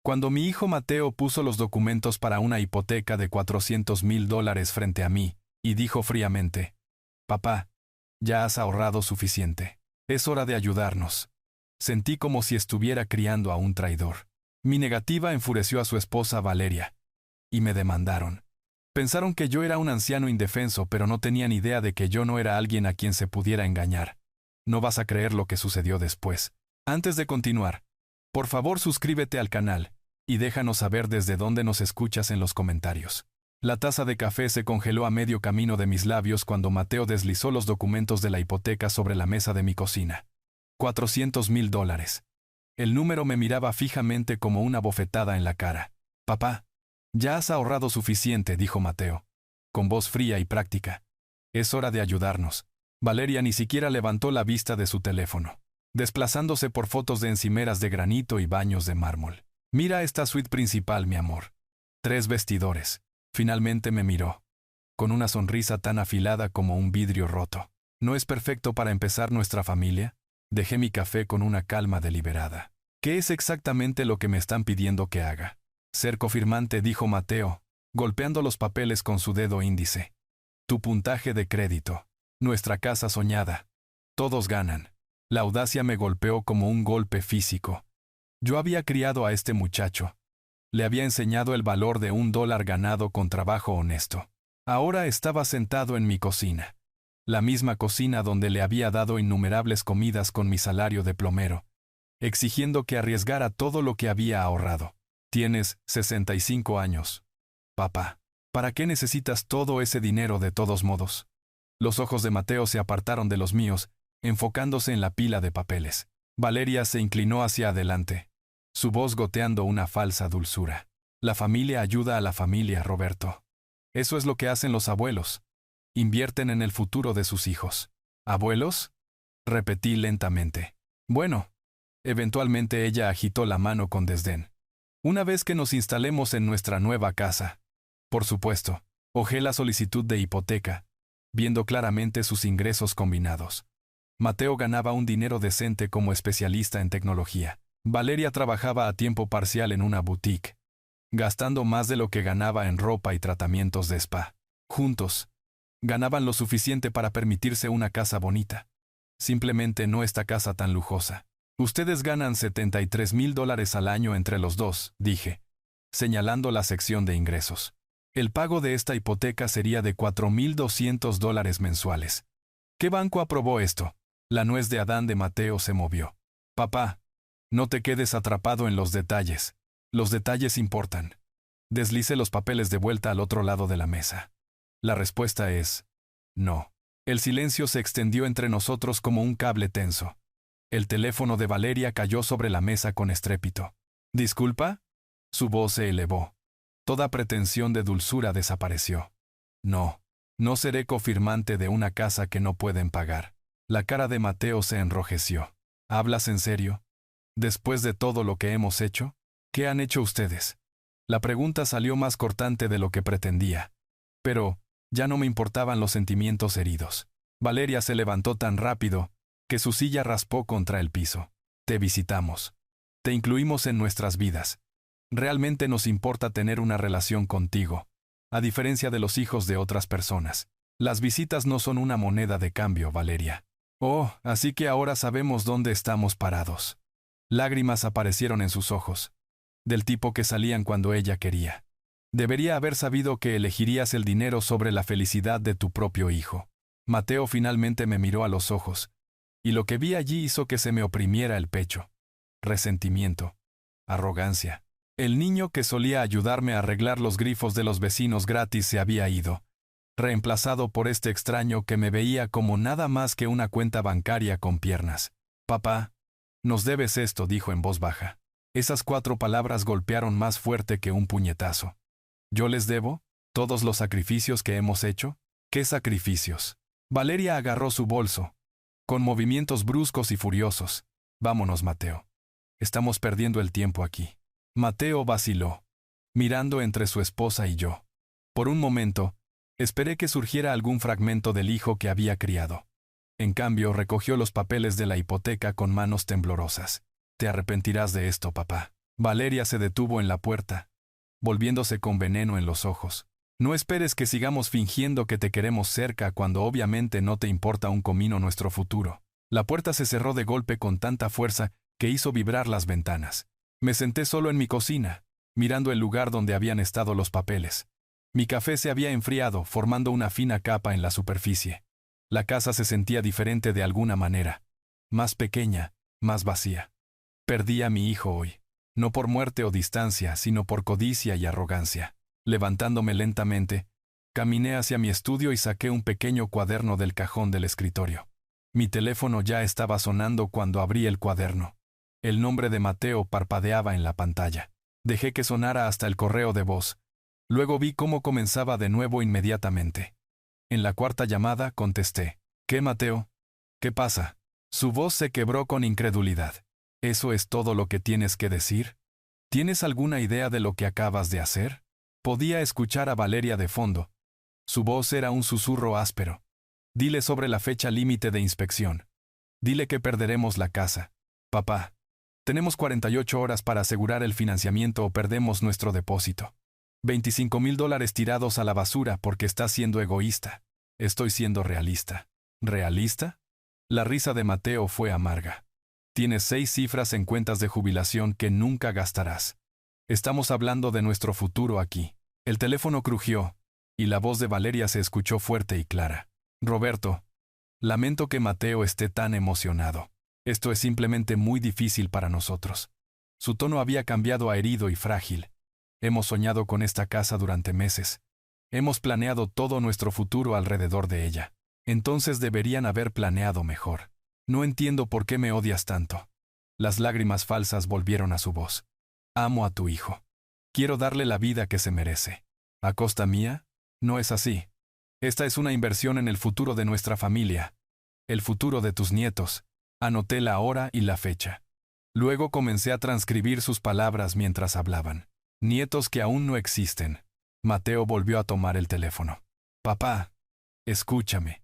Cuando mi hijo Mateo puso los documentos para una hipoteca de $400,000 frente a mí, y dijo fríamente, «Papá, ya has ahorrado suficiente. Es hora de ayudarnos». Sentí como si estuviera criando a un traidor. Mi negativa enfureció a su esposa Valeria, y me demandaron. Pensaron que yo era un anciano indefenso, pero no tenían idea de que yo no era alguien a quien se pudiera engañar. No vas a creer lo que sucedió después. Antes de continuar, por favor suscríbete al canal, y déjanos saber desde dónde nos escuchas en los comentarios. La taza de café se congeló a medio camino de mis labios cuando Mateo deslizó los documentos de la hipoteca sobre la mesa de mi cocina. $400,000. El número me miraba fijamente como una bofetada en la cara. «Papá, ya has ahorrado suficiente», dijo Mateo, con voz fría y práctica. «Es hora de ayudarnos». Valeria ni siquiera levantó la vista de su teléfono, desplazándose por fotos de encimeras de granito y baños de mármol. «Mira esta suite principal, mi amor. 3 vestidores». Finalmente me miró, con una sonrisa tan afilada como un vidrio roto. «¿No es perfecto para empezar nuestra familia?». Dejé mi café con una calma deliberada. «¿Qué es exactamente lo que me están pidiendo que haga?». «Ser cofirmante», dijo Mateo, golpeando los papeles con su dedo índice. «Tu puntaje de crédito. Nuestra casa soñada. Todos ganan». La audacia me golpeó como un golpe físico. Yo había criado a este muchacho. Le había enseñado el valor de $1 ganado con trabajo honesto. Ahora estaba sentado en mi cocina. La misma cocina donde le había dado innumerables comidas con mi salario de plomero, exigiendo que arriesgara todo lo que había ahorrado. «Tienes 65 años. Papá, ¿para qué necesitas todo ese dinero de todos modos?». Los ojos de Mateo se apartaron de los míos, enfocándose en la pila de papeles. Valeria se inclinó hacia adelante, su voz goteando una falsa dulzura. «La familia ayuda a la familia, Roberto. Eso es lo que hacen los abuelos. Invierten en el futuro de sus hijos». «¿Abuelos?», repetí lentamente. «Bueno». Eventualmente ella agitó la mano con desdén. «Una vez que nos instalemos en nuestra nueva casa». Por supuesto, hojé la solicitud de hipoteca, viendo claramente sus ingresos combinados. Mateo ganaba un dinero decente como especialista en tecnología. Valeria trabajaba a tiempo parcial en una boutique, gastando más de lo que ganaba en ropa y tratamientos de spa. Juntos, ganaban lo suficiente para permitirse una casa bonita. Simplemente no esta casa tan lujosa. «Ustedes ganan $73,000 al año entre los dos», dije, señalando la sección de ingresos. «El pago de esta hipoteca sería de $4,200 mensuales». «¿Qué banco aprobó esto?». La nuez de Adán de Mateo se movió. «Papá, no te quedes atrapado en los detalles. Los detalles importan». Deslicé los papeles de vuelta al otro lado de la mesa. La respuesta es no. El silencio se extendió entre nosotros como un cable tenso. El teléfono de Valeria cayó sobre la mesa con estrépito. «¿Disculpa?». Su voz se elevó. Toda pretensión de dulzura desapareció. «No, no seré cofirmante de una casa que no pueden pagar». La cara de Mateo se enrojeció. «¿Hablas en serio? Después de todo lo que hemos hecho, ¿qué han hecho ustedes?». La pregunta salió más cortante de lo que pretendía. Pero ya no me importaban los sentimientos heridos. Valeria se levantó tan rápido que su silla raspó contra el piso. «Te visitamos. Te incluimos en nuestras vidas. Realmente nos importa tener una relación contigo, a diferencia de los hijos de otras personas. Las visitas no son una moneda de cambio, Valeria». «Oh, así que ahora sabemos dónde estamos parados». Lágrimas aparecieron en sus ojos, del tipo que salían cuando ella quería. «Debería haber sabido que elegirías el dinero sobre la felicidad de tu propio hijo». Mateo finalmente me miró a los ojos, y lo que vi allí hizo que se me oprimiera el pecho. Resentimiento, arrogancia. El niño que solía ayudarme a arreglar los grifos de los vecinos gratis se había ido, reemplazado por este extraño que me veía como nada más que una cuenta bancaria con piernas. «Papá, nos debes esto», dijo en voz baja. Esas 4 palabras golpearon más fuerte que un puñetazo. ¿Yo les debo? ¿Todos los sacrificios que hemos hecho? ¿Qué sacrificios? Valeria agarró su bolso, con movimientos bruscos y furiosos. «Vámonos, Mateo. Estamos perdiendo el tiempo aquí». Mateo vaciló, mirando entre su esposa y yo. Por un momento, esperé que surgiera algún fragmento del hijo que había criado. En cambio, recogió los papeles de la hipoteca con manos temblorosas. «Te arrepentirás de esto, papá». Valeria se detuvo en la puerta, volviéndose con veneno en los ojos. No esperes que sigamos fingiendo que te queremos cerca cuando obviamente no te importa un comino nuestro futuro. La puerta se cerró de golpe con tanta fuerza que hizo vibrar las ventanas. Me senté solo en mi cocina, mirando el lugar donde habían estado los papeles. Mi café se había enfriado, formando una fina capa en la superficie. La casa se sentía diferente de alguna manera. Más pequeña, más vacía. Perdí a mi hijo hoy. No por muerte o distancia, sino por codicia y arrogancia. Levantándome lentamente, caminé hacia mi estudio y saqué un pequeño cuaderno del cajón del escritorio. Mi teléfono ya estaba sonando cuando abrí el cuaderno. El nombre de Mateo parpadeaba en la pantalla. Dejé que sonara hasta el correo de voz. Luego vi cómo comenzaba de nuevo inmediatamente. En la cuarta llamada contesté. ¿Qué, Mateo? ¿Qué pasa? Su voz se quebró con incredulidad. ¿Eso es todo lo que tienes que decir? ¿Tienes alguna idea de lo que acabas de hacer? Podía escuchar a Valeria de fondo. Su voz era un susurro áspero. Dile sobre la fecha límite de inspección. Dile que perderemos la casa. Papá, tenemos 48 horas para asegurar el financiamiento o perdemos nuestro depósito. $25,000 tirados a la basura porque estás siendo egoísta. Estoy siendo realista. ¿Realista? La risa de Mateo fue amarga. Tienes 6 cifras en cuentas de jubilación que nunca gastarás. Estamos hablando de nuestro futuro aquí. El teléfono crujió, y la voz de Valeria se escuchó fuerte y clara. Roberto, lamento que Mateo esté tan emocionado. Esto es simplemente muy difícil para nosotros. Su tono había cambiado a herido y frágil. Hemos soñado con esta casa durante meses. Hemos planeado todo nuestro futuro alrededor de ella. Entonces deberían haber planeado mejor. No entiendo por qué me odias tanto. Las lágrimas falsas volvieron a su voz. Amo a tu hijo. Quiero darle la vida que se merece. ¿A costa mía? No es así. Esta es una inversión en el futuro de nuestra familia. El futuro de tus nietos. Anoté la hora y la fecha. Luego comencé a transcribir sus palabras mientras hablaban. Nietos que aún no existen. Mateo volvió a tomar el teléfono. Papá, escúchame.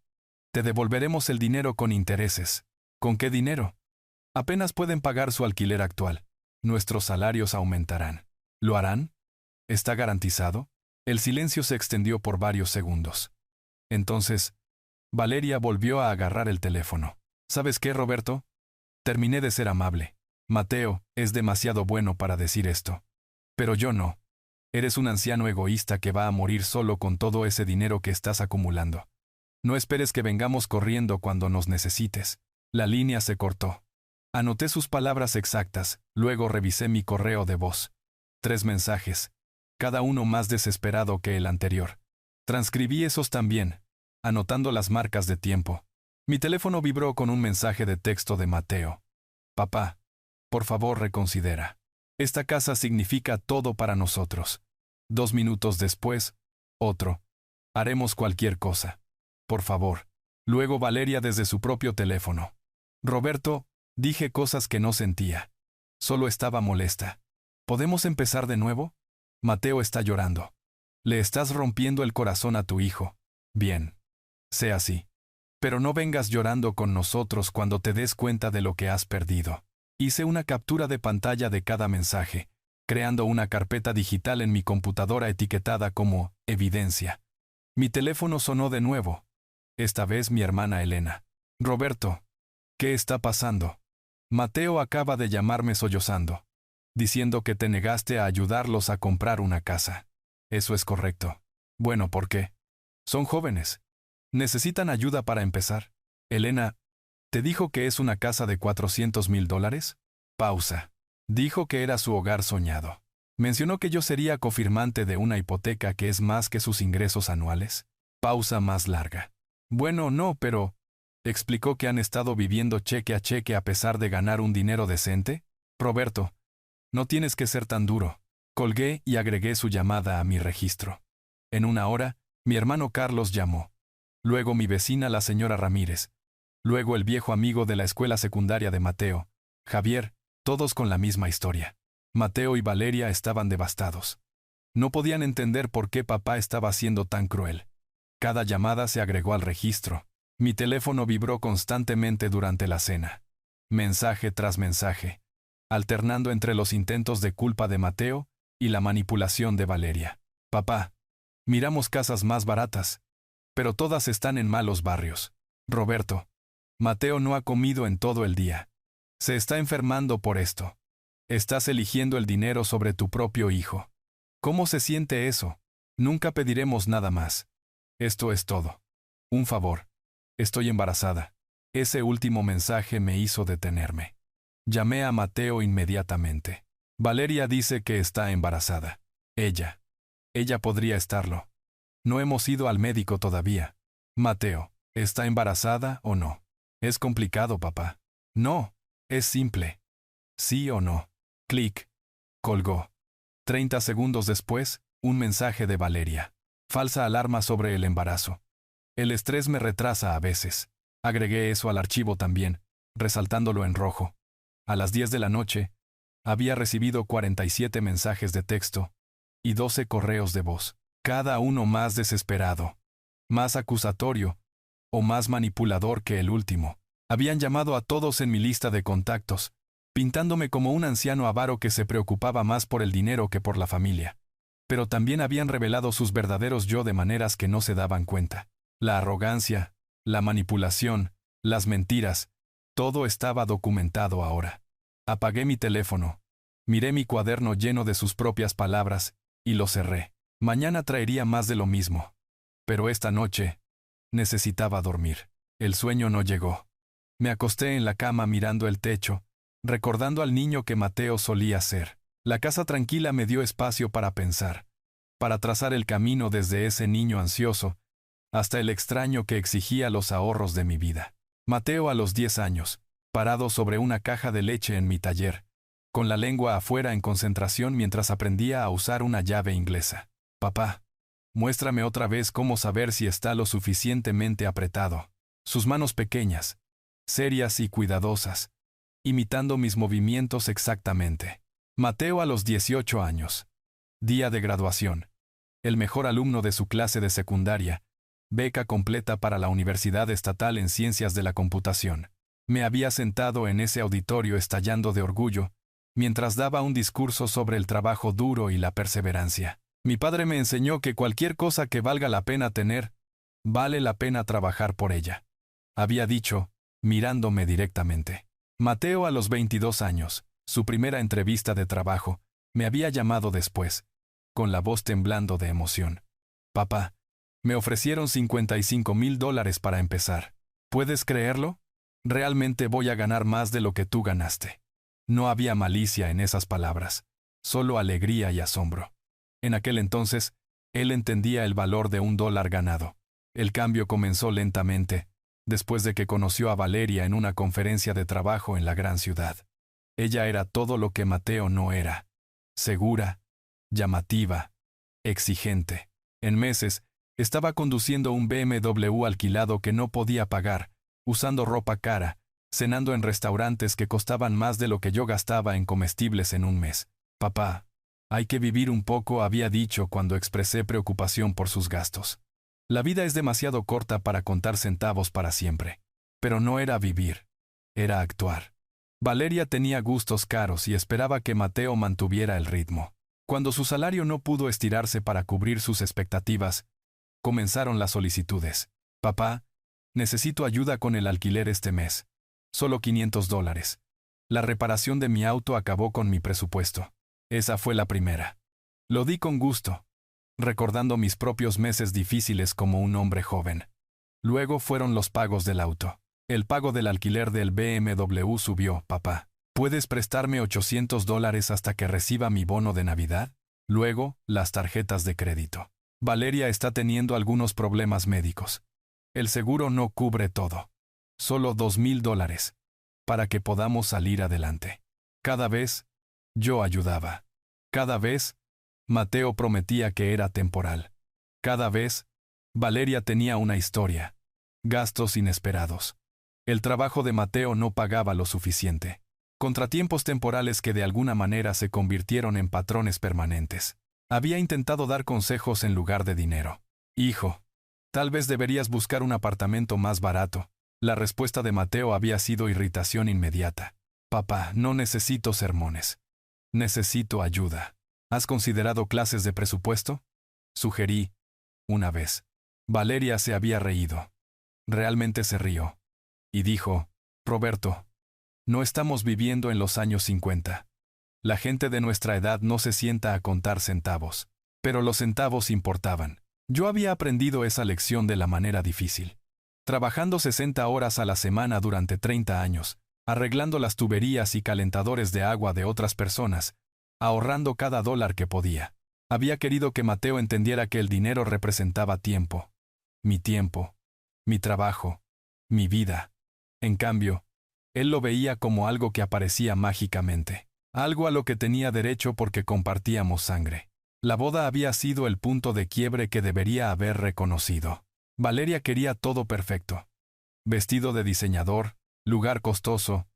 Te devolveremos el dinero con intereses. ¿Con qué dinero? Apenas pueden pagar su alquiler actual. Nuestros salarios aumentarán. ¿Lo harán? ¿Está garantizado? El silencio se extendió por varios segundos. Entonces, Valeria volvió a agarrar el teléfono. ¿Sabes qué, Roberto? Terminé de ser amable. Mateo es demasiado bueno para decir esto. Pero yo no. Eres un anciano egoísta que va a morir solo con todo ese dinero que estás acumulando. No esperes que vengamos corriendo cuando nos necesites. La línea se cortó. Anoté sus palabras exactas, luego revisé mi correo de voz. 3 mensajes, cada uno más desesperado que el anterior. Transcribí esos también, anotando las marcas de tiempo. Mi teléfono vibró con un mensaje de texto de Mateo. Papá, por favor reconsidera. Esta casa significa todo para nosotros. 2 minutos después, otro. Haremos cualquier cosa. Por favor. Luego Valeria desde su propio teléfono. Roberto, dije cosas que no sentía. Solo estaba molesta. ¿Podemos empezar de nuevo? Mateo está llorando. Le estás rompiendo el corazón a tu hijo. Bien. Sea así. Pero no vengas llorando con nosotros cuando te des cuenta de lo que has perdido. Hice una captura de pantalla de cada mensaje, creando una carpeta digital en mi computadora etiquetada como evidencia. Mi teléfono sonó de nuevo. Esta vez mi hermana Elena. Roberto, ¿qué está pasando? Mateo acaba de llamarme sollozando, diciendo que te negaste a ayudarlos a comprar una casa. Eso es correcto. Bueno, ¿por qué? Son jóvenes. ¿Necesitan ayuda para empezar? Elena, ¿te dijo que es una casa de $400,000? Pausa. Dijo que era su hogar soñado. Mencionó que yo sería cofirmante de una hipoteca que es más que sus ingresos anuales. Pausa más larga. Bueno, no, pero... ¿explicó que han estado viviendo cheque a cheque a pesar de ganar un dinero decente? Roberto, no tienes que ser tan duro. Colgué y agregué su llamada a mi registro. En 1 hora, mi hermano Carlos llamó. Luego mi vecina la señora Ramírez. Luego el viejo amigo de la escuela secundaria de Mateo, Javier, todos con la misma historia. Mateo y Valeria estaban devastados. No podían entender por qué papá estaba siendo tan cruel. Cada llamada se agregó al registro. Mi teléfono vibró constantemente durante la cena. Mensaje tras mensaje. alternando entre los intentos de culpa de Mateo y la manipulación de Valeria. Papá, miramos casas más baratas, pero todas están en malos barrios. Roberto, Mateo no ha comido en todo el día. Se está enfermando por esto. Estás eligiendo el dinero sobre tu propio hijo. ¿Cómo se siente eso? Nunca pediremos nada más. Esto es todo. Un favor. Estoy embarazada. Ese último mensaje me hizo detenerme. Llamé a Mateo inmediatamente. Valeria dice que está embarazada. Ella podría estarlo. No hemos ido al médico todavía. Mateo, ¿está embarazada o no? Es complicado, papá. No, es simple. Sí o no. Clic. Colgó. 30 segundos después, un mensaje de Valeria. Falsa alarma sobre el embarazo. El estrés me retrasa a veces. Agregué eso al archivo también, resaltándolo en rojo. A las 10 de la noche, había recibido 47 mensajes de texto y 12 correos de voz, cada uno más desesperado, más acusatorio o más manipulador que el último. Habían llamado a todos en mi lista de contactos, pintándome como un anciano avaro que se preocupaba más por el dinero que por la familia. Pero también habían revelado sus verdaderos yo de maneras que no se daban cuenta. La arrogancia, la manipulación, las mentiras, todo estaba documentado ahora. Apagué mi teléfono, miré mi cuaderno lleno de sus propias palabras, y lo cerré. Mañana traería más de lo mismo. Pero esta noche, necesitaba dormir. El sueño no llegó. Me acosté en la cama mirando el techo, recordando al niño que Mateo solía ser. La casa tranquila me dio espacio para pensar, para trazar el camino desde ese niño ansioso, hasta el extraño que exigía los ahorros de mi vida. Mateo a los 10 años, parado sobre una caja de leche en mi taller, con la lengua afuera en concentración mientras aprendía a usar una llave inglesa. Papá, muéstrame otra vez cómo saber si está lo suficientemente apretado. Sus manos pequeñas, serias y cuidadosas, imitando mis movimientos exactamente. Mateo a los 18 años. Día de graduación. El mejor alumno de su clase de secundaria, beca completa para la Universidad Estatal en Ciencias de la Computación. Me había sentado en ese auditorio estallando de orgullo, mientras daba un discurso sobre el trabajo duro y la perseverancia. Mi padre me enseñó que cualquier cosa que valga la pena tener, vale la pena trabajar por ella. Había dicho, mirándome directamente. Mateo a los 22 años, su primera entrevista de trabajo, me había llamado después, con la voz temblando de emoción. Papá, me ofrecieron $55,000 para empezar. ¿Puedes creerlo? Realmente voy a ganar más de lo que tú ganaste. No había malicia en esas palabras, solo alegría y asombro. En aquel entonces, él entendía el valor de $1 ganado. El cambio comenzó lentamente, después de que conoció a Valeria en una conferencia de trabajo en la gran ciudad. Ella era todo lo que Mateo no era. Segura, llamativa, exigente. En meses, estaba conduciendo un BMW alquilado que no podía pagar, usando ropa cara, cenando en restaurantes que costaban más de lo que yo gastaba en comestibles en un mes. Papá, hay que vivir un poco, había dicho cuando expresé preocupación por sus gastos. La vida es demasiado corta para contar centavos para siempre. Pero no era vivir, era actuar. Valeria tenía gustos caros y esperaba que Mateo mantuviera el ritmo. Cuando su salario no pudo estirarse para cubrir sus expectativas, comenzaron las solicitudes. Papá, necesito ayuda con el alquiler este mes. Solo $500. La reparación de mi auto acabó con mi presupuesto. Esa fue la primera. Lo di con gusto, recordando mis propios meses difíciles como un hombre joven. Luego fueron los pagos del auto. El pago del alquiler del BMW subió, papá. ¿Puedes prestarme $800 hasta que reciba mi bono de Navidad? Luego, las tarjetas de crédito. Valeria está teniendo algunos problemas médicos. El seguro no cubre todo. Solo $2,000, para que podamos salir adelante. Cada vez, yo ayudaba. Cada vez, Mateo prometía que era temporal. Cada vez, Valeria tenía una historia. Gastos inesperados. El trabajo de Mateo no pagaba lo suficiente. Contratiempos temporales que de alguna manera se convirtieron en patrones permanentes. Había intentado dar consejos en lugar de dinero. Hijo, tal vez deberías buscar un apartamento más barato. La respuesta de Mateo había sido irritación inmediata. Papá, no necesito sermones. Necesito ayuda. ¿Has considerado clases de presupuesto? Sugerí, una vez. Valeria se había reído. Realmente se rió. Y dijo, Roberto, no estamos viviendo en los años 50. La gente de nuestra edad no se sienta a contar centavos. Pero los centavos importaban. Yo había aprendido esa lección de la manera difícil. Trabajando 60 horas a la semana durante 30 años, arreglando las tuberías y calentadores de agua de otras personas, ahorrando cada dólar que podía. Había querido que Mateo entendiera que el dinero representaba tiempo, mi trabajo, mi vida. En cambio, él lo veía como algo que aparecía mágicamente, algo a lo que tenía derecho porque compartíamos sangre. La boda había sido el punto de quiebre que debería haber reconocido. Valeria quería todo perfecto. Vestido de diseñador, lugar costoso,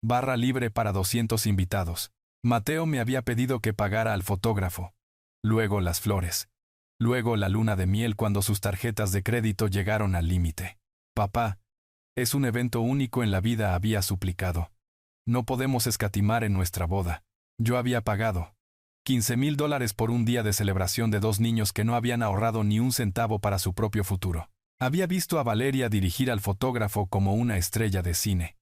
barra libre para 200 invitados. Mateo me había pedido que pagara al fotógrafo. Luego las flores. Luego la luna de miel cuando sus tarjetas de crédito llegaron al límite. Papá, es un evento único en la vida, había suplicado. No podemos escatimar en nuestra boda. Yo había pagado $15,000 por un día de celebración de 2 niños que no habían ahorrado ni un centavo para su propio futuro. Había visto a Valeria dirigir al fotógrafo como una estrella de cine,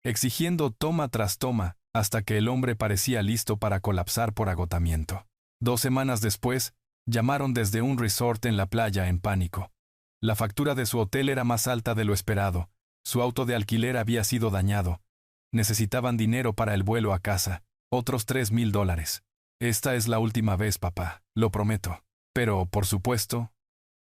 exigiendo toma tras toma, hasta que el hombre parecía listo para colapsar por agotamiento. 2 semanas después, llamaron desde un resort en la playa en pánico. La factura de su hotel era más alta de lo esperado, su auto de alquiler había sido dañado. Necesitaban dinero para el vuelo a casa, otros $3,000. Esta es la última vez, papá, lo prometo. Pero, por supuesto,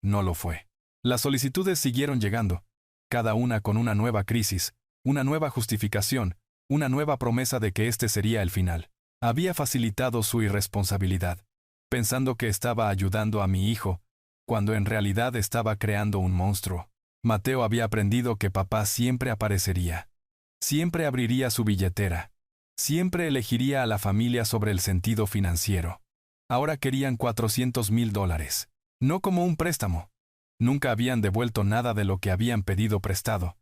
no lo fue. Las solicitudes siguieron llegando, cada una con una nueva crisis, una nueva justificación, una nueva promesa de que este sería el final. Había facilitado su irresponsabilidad, pensando que estaba ayudando a mi hijo, cuando en realidad estaba creando un monstruo. Mateo había aprendido que papá siempre aparecería. Siempre abriría su billetera. Siempre elegiría a la familia sobre el sentido financiero. Ahora querían $400,000. No como un préstamo. Nunca habían devuelto nada de lo que habían pedido prestado,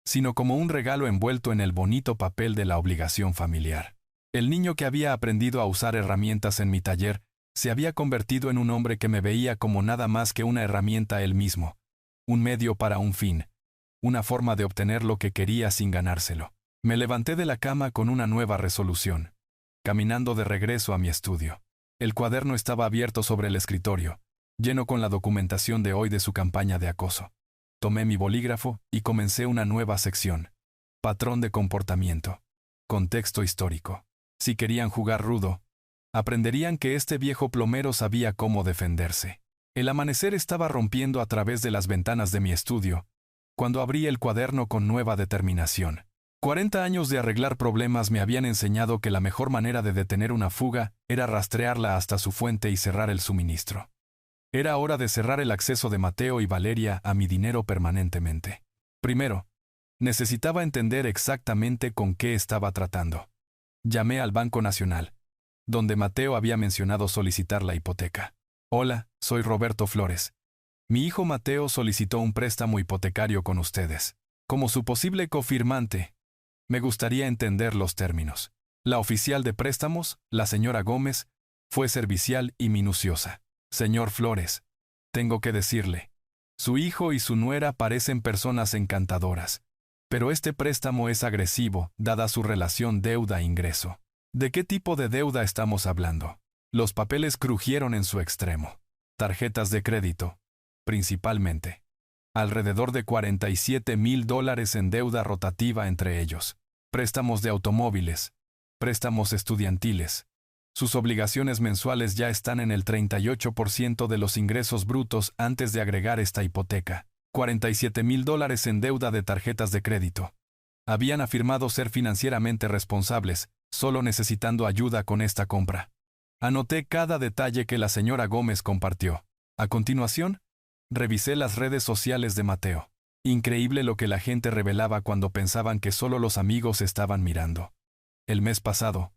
sino como un regalo envuelto en el bonito papel de la obligación familiar. El niño que había aprendido a usar herramientas en mi taller se había convertido en un hombre que me veía como nada más que una herramienta él mismo, un medio para un fin, una forma de obtener lo que quería sin ganárselo. Me levanté de la cama con una nueva resolución, caminando de regreso a mi estudio. El cuaderno estaba abierto sobre el escritorio, lleno con la documentación de hoy de su campaña de acoso. Tomé mi bolígrafo y comencé una nueva sección. Patrón de comportamiento. Contexto histórico. Si querían jugar rudo, aprenderían que este viejo plomero sabía cómo defenderse. El amanecer estaba rompiendo a través de las ventanas de mi estudio, cuando abrí el cuaderno con nueva determinación. 40 años de arreglar problemas me habían enseñado que la mejor manera de detener una fuga era rastrearla hasta su fuente y cerrar el suministro. Era hora de cerrar el acceso de Mateo y Valeria a mi dinero permanentemente. Primero, necesitaba entender exactamente con qué estaba tratando. Llamé al Banco Nacional, donde Mateo había mencionado solicitar la hipoteca. Hola, soy Roberto Flores. Mi hijo Mateo solicitó un préstamo hipotecario con ustedes. Como su posible cofirmante, me gustaría entender los términos. La oficial de préstamos, la señora Gómez, fue servicial y minuciosa. Señor Flores, tengo que decirle, su hijo y su nuera parecen personas encantadoras, pero este préstamo es agresivo, dada su relación deuda-ingreso. ¿De qué tipo de deuda estamos hablando? Los papeles crujieron en su extremo. Tarjetas de crédito, principalmente. Alrededor de $47,000 en deuda rotativa entre ellos. Préstamos de automóviles, préstamos estudiantiles. Sus obligaciones mensuales ya están en el 38% de los ingresos brutos antes de agregar esta hipoteca. $47,000 en deuda de tarjetas de crédito. Habían afirmado ser financieramente responsables, solo necesitando ayuda con esta compra. Anoté cada detalle que la señora Gómez compartió. A continuación, revisé las redes sociales de Mateo. Increíble lo que la gente revelaba cuando pensaban que solo los amigos estaban mirando. El mes pasado,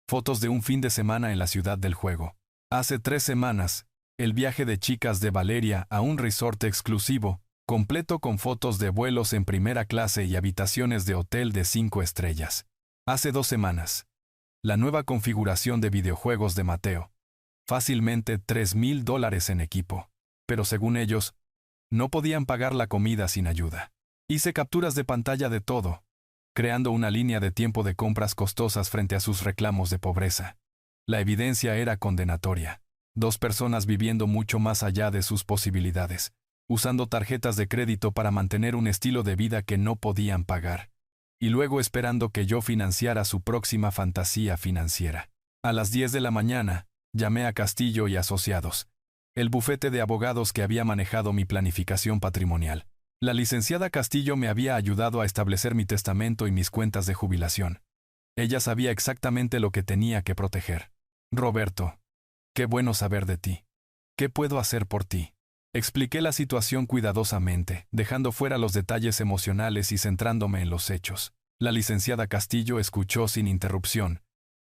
fotos de un fin de semana en la ciudad del juego. Hace 3 semanas, el viaje de chicas de Valeria a un resort exclusivo, completo con fotos de vuelos en primera clase y habitaciones de hotel de 5 estrellas. Hace 2 semanas. La nueva configuración de videojuegos de Mateo. Fácilmente $3,000 en equipo. Pero según ellos, no podían pagar la comida sin ayuda. Hice capturas de pantalla de todo, creando una línea de tiempo de compras costosas frente a sus reclamos de pobreza. La evidencia era condenatoria. 2 personas viviendo mucho más allá de sus posibilidades, usando tarjetas de crédito para mantener un estilo de vida que no podían pagar, y luego esperando que yo financiara su próxima fantasía financiera. A las 10 de la mañana, llamé a Castillo y Asociados, el bufete de abogados que había manejado mi planificación patrimonial. La licenciada Castillo me había ayudado a establecer mi testamento y mis cuentas de jubilación. Ella sabía exactamente lo que tenía que proteger. Roberto, qué bueno saber de ti. ¿Qué puedo hacer por ti? Expliqué la situación cuidadosamente, dejando fuera los detalles emocionales y centrándome en los hechos. La licenciada Castillo escuchó sin interrupción,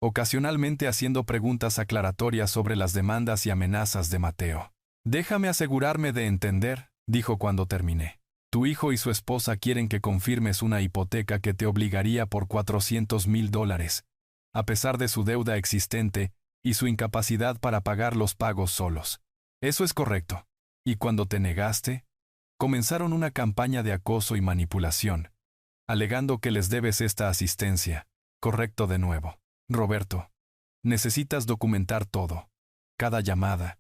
ocasionalmente haciendo preguntas aclaratorias sobre las demandas y amenazas de Mateo. Déjame asegurarme de entender, dijo cuando terminé. Tu hijo y su esposa quieren que confirmes una hipoteca que te obligaría por $400,000, a pesar de su deuda existente y su incapacidad para pagar los pagos solos. Eso es correcto. Y cuando te negaste, comenzaron una campaña de acoso y manipulación, alegando que les debes esta asistencia. Correcto de nuevo. Roberto, necesitas documentar todo. Cada llamada,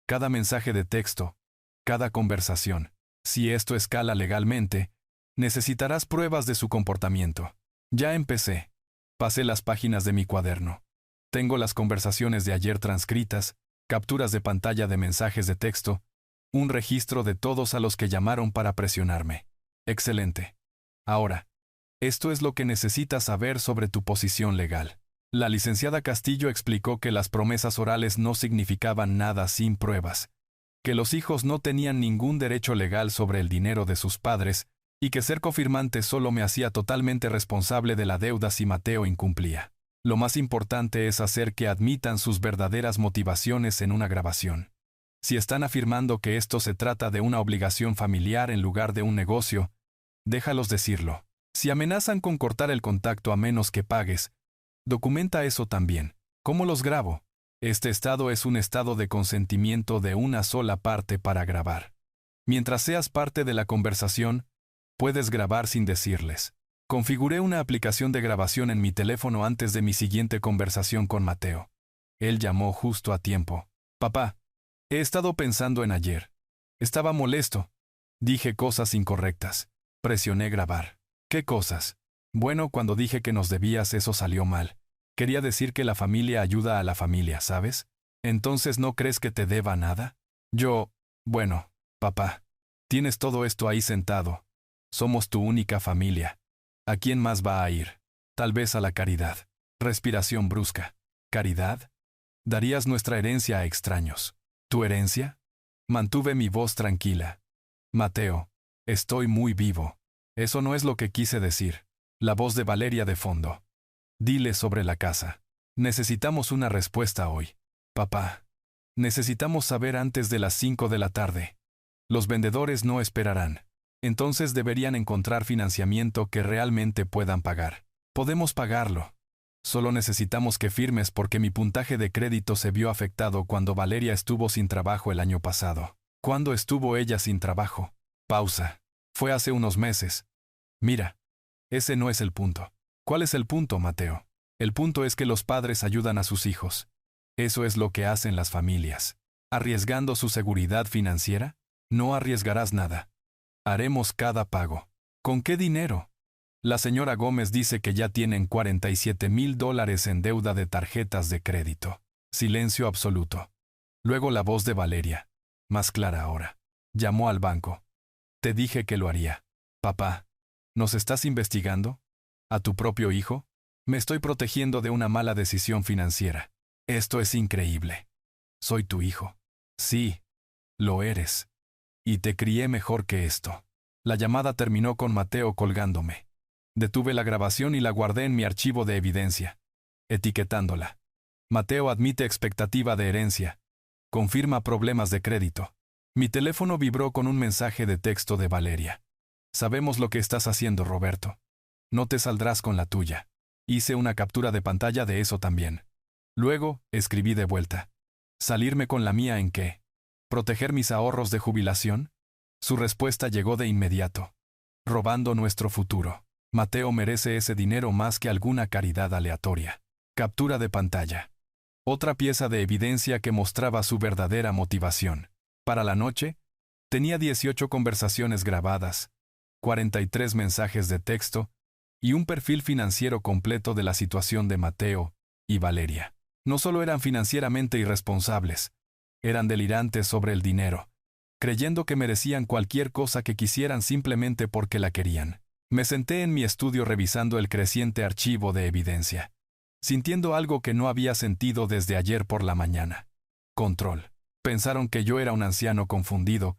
cada mensaje de texto, cada conversación. Si esto escala legalmente, necesitarás pruebas de su comportamiento. Ya empecé. Pasé las páginas de mi cuaderno. Tengo las conversaciones de ayer transcritas, capturas de pantalla de mensajes de texto, un registro de todos a los que llamaron para presionarme. Excelente. Ahora, esto es lo que necesitas saber sobre tu posición legal. La licenciada Castillo explicó que las promesas orales no significaban nada sin pruebas, que los hijos no tenían ningún derecho legal sobre el dinero de sus padres y que ser cofirmante solo me hacía totalmente responsable de la deuda si Mateo incumplía. Lo más importante es hacer que admitan sus verdaderas motivaciones en una grabación. Si están afirmando que esto se trata de una obligación familiar en lugar de un negocio, déjalos decirlo. Si amenazan con cortar el contacto a menos que pagues, documenta eso también. ¿Cómo los grabo? Este estado es un estado de consentimiento de una sola parte para grabar. Mientras seas parte de la conversación, puedes grabar sin decirles. Configuré una aplicación de grabación en mi teléfono antes de mi siguiente conversación con Mateo. Él llamó justo a tiempo. Papá, he estado pensando en ayer. Estaba molesto. Dije cosas incorrectas. Presioné grabar. ¿Qué cosas? Bueno, cuando dije que nos debías eso salió mal. Quería decir que la familia ayuda a la familia, ¿sabes? Entonces, ¿no crees que te deba nada? Bueno, papá, tienes todo esto ahí sentado. Somos tu única familia. ¿A quién más va a ir? Tal vez a la caridad. Respiración brusca. ¿Caridad? Darías nuestra herencia a extraños. ¿Tu herencia? Mantuve mi voz tranquila. Mateo, estoy muy vivo. Eso no es lo que quise decir. La voz de Valeria de fondo. Dile sobre la casa. Necesitamos una respuesta hoy. Papá, necesitamos saber antes de las 5 de la tarde. Los vendedores no esperarán. Entonces deberían encontrar financiamiento que realmente puedan pagar. Podemos pagarlo. Solo necesitamos que firmes porque mi puntaje de crédito se vio afectado cuando Valeria estuvo sin trabajo el año pasado. ¿Cuándo estuvo ella sin trabajo? Pausa. Fue hace unos meses. Mira, ese no es el punto. ¿Cuál es el punto, Mateo? El punto es que los padres ayudan a sus hijos. Eso es lo que hacen las familias. ¿Arriesgando su seguridad financiera? No arriesgarás nada. Haremos cada pago. ¿Con qué dinero? La señora Gómez dice que ya tienen $47,000 en deuda de tarjetas de crédito. Silencio absoluto. Luego la voz de Valeria, más clara ahora. Llamó al banco. Te dije que lo haría. Papá, ¿nos estás investigando? ¿A tu propio hijo? Me estoy protegiendo de una mala decisión financiera. Esto es increíble. Soy tu hijo. Sí, lo eres. Y te crié mejor que esto. La llamada terminó con Mateo colgándome. Detuve la grabación y la guardé en mi archivo de evidencia, etiquetándola. Mateo admite expectativa de herencia. Confirma problemas de crédito. Mi teléfono vibró con un mensaje de texto de Valeria. Sabemos lo que estás haciendo, Roberto. No te saldrás con la tuya. Hice una captura de pantalla de eso también. Luego, escribí de vuelta. ¿Salirme con la mía en qué? ¿Proteger mis ahorros de jubilación? Su respuesta llegó de inmediato. Robando nuestro futuro. Mateo merece ese dinero más que alguna caridad aleatoria. Captura de pantalla. Otra pieza de evidencia que mostraba su verdadera motivación. Para la noche, tenía 18 conversaciones grabadas, 43 mensajes de texto y un perfil financiero completo de la situación de Mateo y Valeria. No solo eran financieramente irresponsables, eran delirantes sobre el dinero, creyendo que merecían cualquier cosa que quisieran simplemente porque la querían. Me senté en mi estudio revisando el creciente archivo de evidencia, sintiendo algo que no había sentido desde ayer por la mañana. Control. Pensaron que yo era un anciano confundido,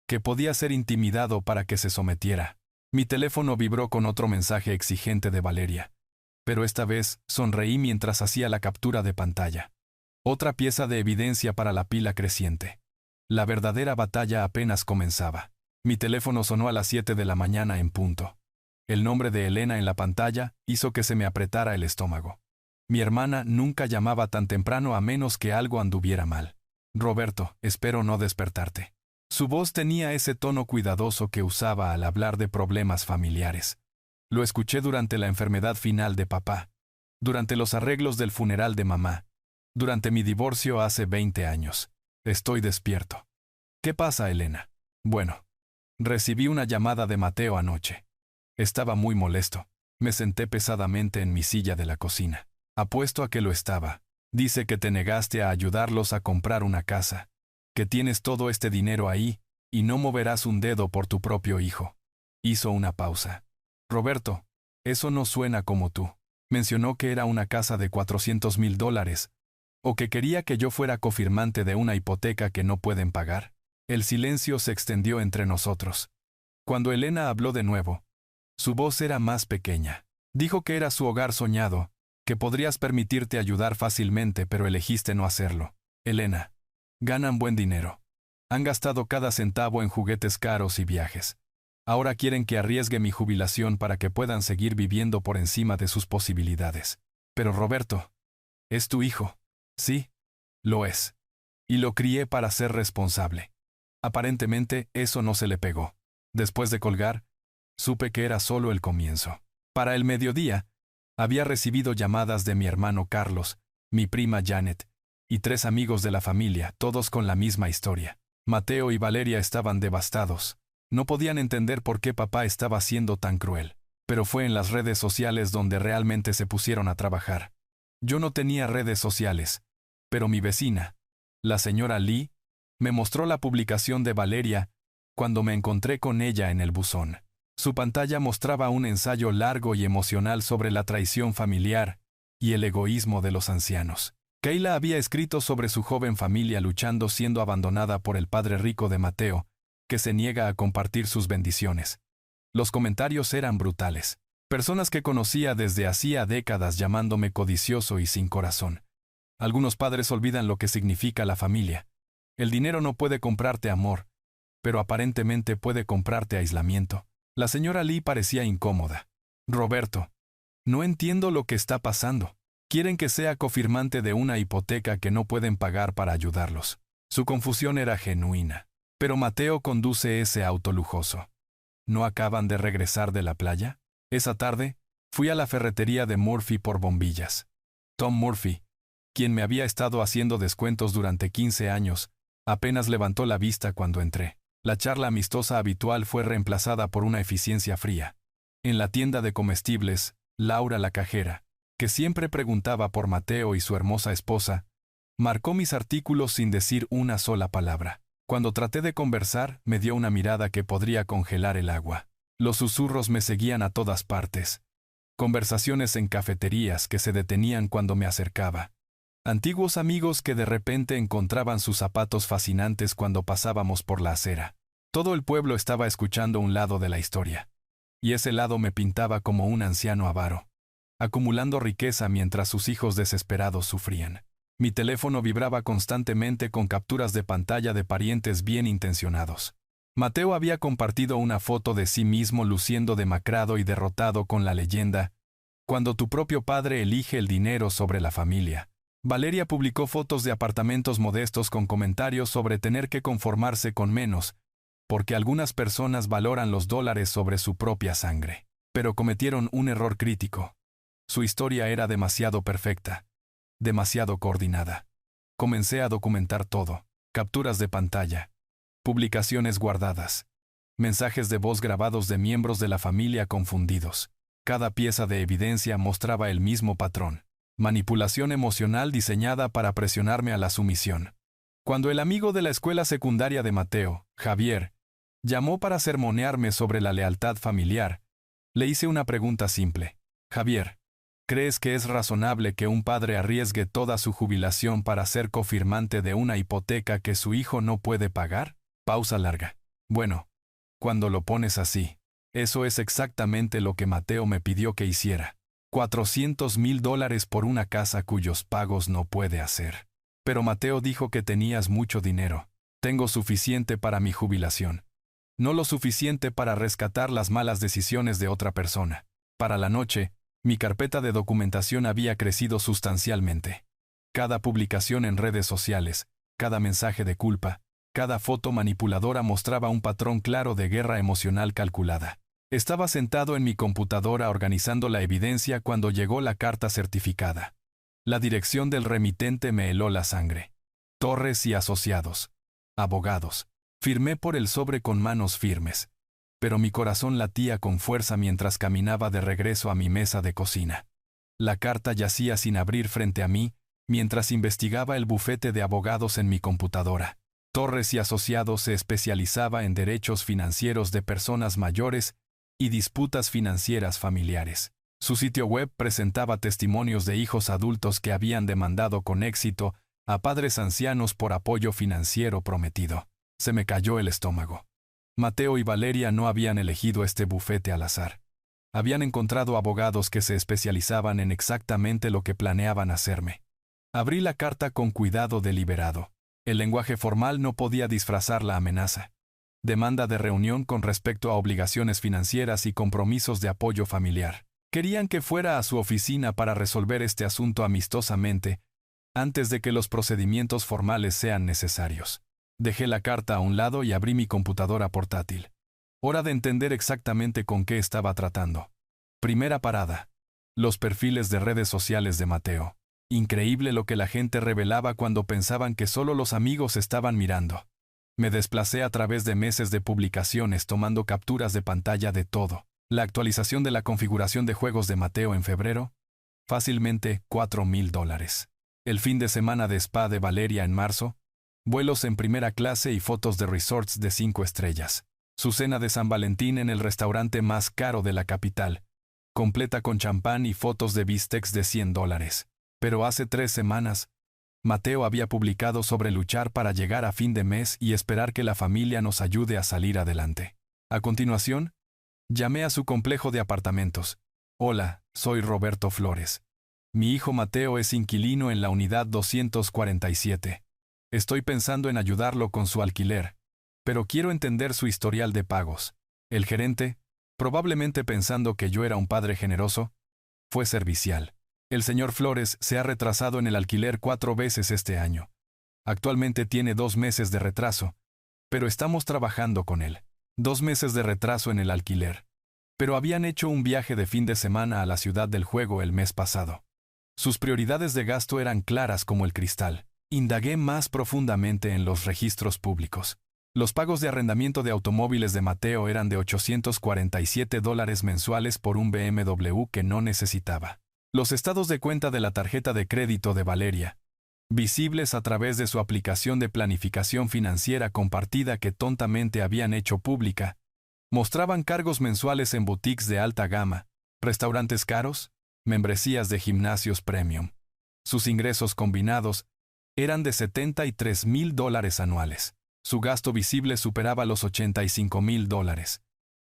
que podía ser intimidado para que se sometiera. Mi teléfono vibró con otro mensaje exigente de Valeria, pero esta vez sonreí mientras hacía la captura de pantalla. Otra pieza de evidencia para la pila creciente. La verdadera batalla apenas comenzaba. Mi teléfono sonó a las 7 de la mañana en punto. El nombre de Elena en la pantalla hizo que se me apretara el estómago. Mi hermana nunca llamaba tan temprano a menos que algo anduviera mal. Roberto, espero no despertarte. Su voz tenía ese tono cuidadoso que usaba al hablar de problemas familiares. Lo escuché durante la enfermedad final de papá, durante los arreglos del funeral de mamá, durante mi divorcio hace 20 años. Estoy despierto. ¿Qué pasa, Elena? Bueno, recibí una llamada de Mateo anoche. Estaba muy molesto. Me senté pesadamente en mi silla de la cocina. Apuesto a que lo estaba. Dice que te negaste a ayudarlos a comprar una casa, que tienes todo este dinero ahí, y no moverás un dedo por tu propio hijo. Hizo una pausa. Roberto, eso no suena como tú. Mencionó que era una casa de $400,000, o que quería que yo fuera cofirmante de una hipoteca que no pueden pagar. El silencio se extendió entre nosotros. Cuando Elena habló de nuevo, su voz era más pequeña. Dijo que era su hogar soñado, que podrías permitirte ayudar fácilmente, pero elegiste no hacerlo. Elena, ganan buen dinero. Han gastado cada centavo en juguetes caros y viajes. Ahora quieren que arriesgue mi jubilación para que puedan seguir viviendo por encima de sus posibilidades. Pero Roberto, es tu hijo. Sí, lo es. Y lo crié para ser responsable. Aparentemente, eso no se le pegó. Después de colgar, supe que era solo el comienzo. Para el mediodía, había recibido llamadas de mi hermano Carlos, mi prima Janet, y 3 amigos de la familia, todos con la misma historia. Mateo y Valeria estaban devastados. No podían entender por qué papá estaba siendo tan cruel. Pero fue en las redes sociales donde realmente se pusieron a trabajar. Yo no tenía redes sociales, pero mi vecina, la señora Lee, me mostró la publicación de Valeria cuando me encontré con ella en el buzón. Su pantalla mostraba un ensayo largo y emocional sobre la traición familiar y el egoísmo de los ancianos. Kayla había escrito sobre su joven familia luchando siendo abandonada por el padre rico de Mateo, que se niega a compartir sus bendiciones. Los comentarios eran brutales. Personas que conocía desde hacía décadas llamándome codicioso y sin corazón. Algunos padres olvidan lo que significa la familia. El dinero no puede comprarte amor, pero aparentemente puede comprarte aislamiento. La señora Lee parecía incómoda. Roberto, no entiendo lo que está pasando. Quieren que sea cofirmante de una hipoteca que no pueden pagar para ayudarlos. Su confusión era genuina. Pero Mateo conduce ese auto lujoso. ¿No acaban de regresar de la playa? Esa tarde, fui a la ferretería de Murphy por bombillas. Tom Murphy, quien me había estado haciendo descuentos durante 15 años, apenas levantó la vista cuando entré. La charla amistosa habitual fue reemplazada por una eficiencia fría. En la tienda de comestibles, Laura la cajera, que siempre preguntaba por Mateo y su hermosa esposa, marcó mis artículos sin decir una sola palabra. Cuando traté de conversar, me dio una mirada que podría congelar el agua. Los susurros me seguían a todas partes. Conversaciones en cafeterías que se detenían cuando me acercaba. Antiguos amigos que de repente encontraban sus zapatos fascinantes cuando pasábamos por la acera. Todo el pueblo estaba escuchando un lado de la historia. Y ese lado me pintaba como un anciano avaro, acumulando riqueza mientras sus hijos desesperados sufrían. Mi teléfono vibraba constantemente con capturas de pantalla de parientes bien intencionados. Mateo había compartido una foto de sí mismo luciendo demacrado y derrotado con la leyenda, Cuando tu propio padre elige el dinero sobre la familia. Valeria publicó fotos de apartamentos modestos con comentarios sobre tener que conformarse con menos, porque algunas personas valoran los dólares sobre su propia sangre. Pero cometieron un error crítico. Su historia era demasiado perfecta, demasiado coordinada. Comencé a documentar todo: capturas de pantalla, publicaciones guardadas, mensajes de voz grabados de miembros de la familia confundidos. Cada pieza de evidencia mostraba el mismo patrón: manipulación emocional diseñada para presionarme a la sumisión. Cuando el amigo de la escuela secundaria de Mateo, Javier, llamó para sermonearme sobre la lealtad familiar, le hice una pregunta simple. Javier, ¿crees que es razonable que un padre arriesgue toda su jubilación para ser cofirmante de una hipoteca que su hijo no puede pagar? Pausa larga. Bueno, cuando lo pones así, eso es exactamente lo que Mateo me pidió que hiciera. $400,000 por una casa cuyos pagos no puede hacer. Pero Mateo dijo que tenías mucho dinero. Tengo suficiente para mi jubilación. No lo suficiente para rescatar las malas decisiones de otra persona. Para la noche, mi carpeta de documentación había crecido sustancialmente. Cada publicación en redes sociales, cada mensaje de culpa, cada foto manipuladora mostraba un patrón claro de guerra emocional calculada. Estaba sentado en mi computadora organizando la evidencia cuando llegó la carta certificada. La dirección del remitente me heló la sangre. Torres y Asociados. Abogados. Firmé por el sobre con manos firmes, pero mi corazón latía con fuerza mientras caminaba de regreso a mi mesa de cocina. La carta yacía sin abrir frente a mí, mientras investigaba el bufete de abogados en mi computadora. Torres y Asociados se especializaba en derechos financieros de personas mayores y disputas financieras familiares. Su sitio web presentaba testimonios de hijos adultos que habían demandado con éxito a padres ancianos por apoyo financiero prometido. Se me cayó el estómago. Mateo y Valeria no habían elegido este bufete al azar. Habían encontrado abogados que se especializaban en exactamente lo que planeaban hacerme. Abrí la carta con cuidado deliberado. El lenguaje formal no podía disfrazar la amenaza. Demanda de reunión con respecto a obligaciones financieras y compromisos de apoyo familiar. Querían que fuera a su oficina para resolver este asunto amistosamente, antes de que los procedimientos formales sean necesarios. Dejé la carta a un lado y abrí mi computadora portátil. Hora de entender exactamente con qué estaba tratando. Primera parada. Los perfiles de redes sociales de Mateo. Increíble lo que la gente revelaba cuando pensaban que solo los amigos estaban mirando. Me desplacé a través de meses de publicaciones tomando capturas de pantalla de todo. La actualización de la configuración de juegos de Mateo en febrero. Fácilmente $4,000. El fin de semana de spa de Valeria en marzo. Vuelos en primera clase y fotos de resorts de 5 estrellas. Su cena de San Valentín en el restaurante más caro de la capital, completa con champán y fotos de bistecs de $100. Pero hace 3 semanas, Mateo había publicado sobre luchar para llegar a fin de mes y esperar que la familia nos ayude a salir adelante. A continuación, llamé a su complejo de apartamentos. Hola, soy Roberto Flores. Mi hijo Mateo es inquilino en la unidad 247. Estoy pensando en ayudarlo con su alquiler, pero quiero entender su historial de pagos. El gerente, probablemente pensando que yo era un padre generoso, fue servicial. El señor Flores se ha retrasado en el alquiler 4 veces este año. Actualmente tiene 2 meses de retraso, pero estamos trabajando con él. 2 meses de retraso en el alquiler. Pero habían hecho un viaje de fin de semana a la ciudad del juego el mes pasado. Sus prioridades de gasto eran claras como el cristal. Indagué más profundamente en los registros públicos. Los pagos de arrendamiento de automóviles de Mateo eran de $847 mensuales por un BMW que no necesitaba. Los estados de cuenta de la tarjeta de crédito de Valeria, visibles a través de su aplicación de planificación financiera compartida que tontamente habían hecho pública, mostraban cargos mensuales en boutiques de alta gama, restaurantes caros, membresías de gimnasios premium. Sus ingresos combinados eran de $73,000 anuales. Su gasto visible superaba los $85,000.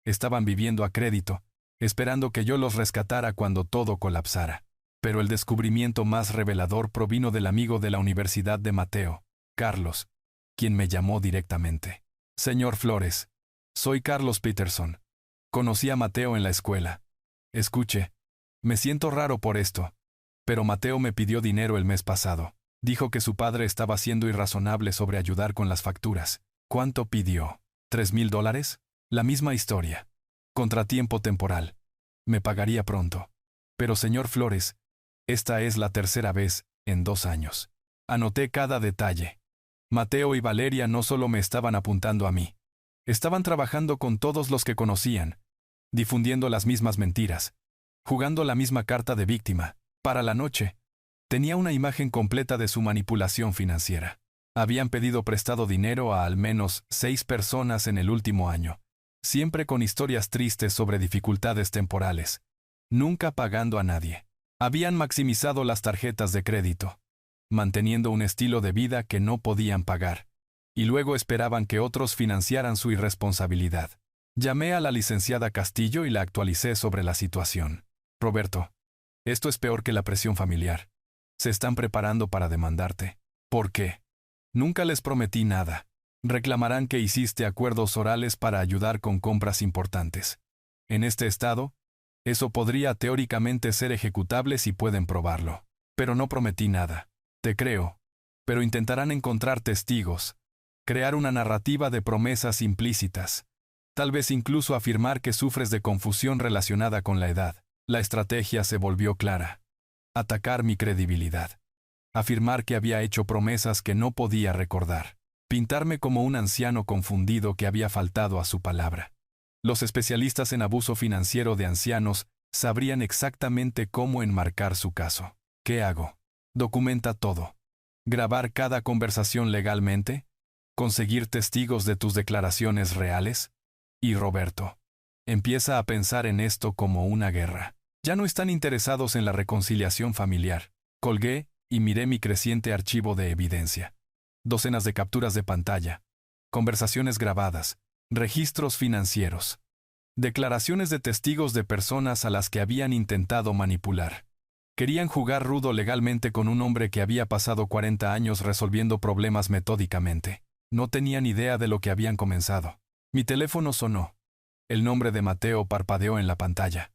Estaban viviendo a crédito, esperando que yo los rescatara cuando todo colapsara. Pero el descubrimiento más revelador provino del amigo de la Universidad de Mateo, Carlos, quien me llamó directamente. Señor Flores, soy Carlos Peterson. Conocí a Mateo en la escuela. Escuche, Me siento raro por esto. Pero Mateo me pidió dinero el mes pasado. Dijo que su padre estaba siendo irrazonable sobre ayudar con las facturas. ¿Cuánto pidió? ¿$3,000? La misma historia. Contratiempo temporal. Me pagaría pronto. Pero señor Flores, esta es la tercera vez en 2 años. Anoté cada detalle. Mateo y Valeria no solo me estaban apuntando a mí. Estaban trabajando con todos los que conocían, difundiendo las mismas mentiras, jugando la misma carta de víctima. Para la noche, tenía una imagen completa de su manipulación financiera. Habían pedido prestado dinero a al menos 6 personas en el último año, siempre con historias tristes sobre dificultades temporales, nunca pagando a nadie. Habían maximizado las tarjetas de crédito, manteniendo un estilo de vida que no podían pagar, y luego esperaban que otros financiaran su irresponsabilidad. Llamé a la licenciada Castillo y la actualicé sobre la situación. Roberto, esto es peor que la presión familiar. Se están preparando para demandarte. ¿Por qué? Nunca les prometí nada. Reclamarán que hiciste acuerdos orales para ayudar con compras importantes. En este estado, eso podría teóricamente ser ejecutable si pueden probarlo. Pero no prometí nada. Te creo. Pero intentarán encontrar testigos, crear una narrativa de promesas implícitas. Tal vez incluso afirmar que sufres de confusión relacionada con la edad. La estrategia se volvió clara. Atacar mi credibilidad. Afirmar que había hecho promesas que no podía recordar. Pintarme como un anciano confundido que había faltado a su palabra. Los especialistas en abuso financiero de ancianos sabrían exactamente cómo enmarcar su caso. ¿Qué hago? Documenta todo. ¿Grabar cada conversación legalmente? ¿Conseguir testigos de tus declaraciones reales? Y Roberto, empieza a pensar en esto como una guerra. Ya no están interesados en la reconciliación familiar. Colgué y miré mi creciente archivo de evidencia. Docenas de capturas de pantalla, conversaciones grabadas, registros financieros, declaraciones de testigos de personas a las que habían intentado manipular. Querían jugar rudo legalmente con un hombre que había pasado 40 años resolviendo problemas metódicamente. No tenían idea de lo que habían comenzado. Mi teléfono sonó. El nombre de Mateo parpadeó en la pantalla.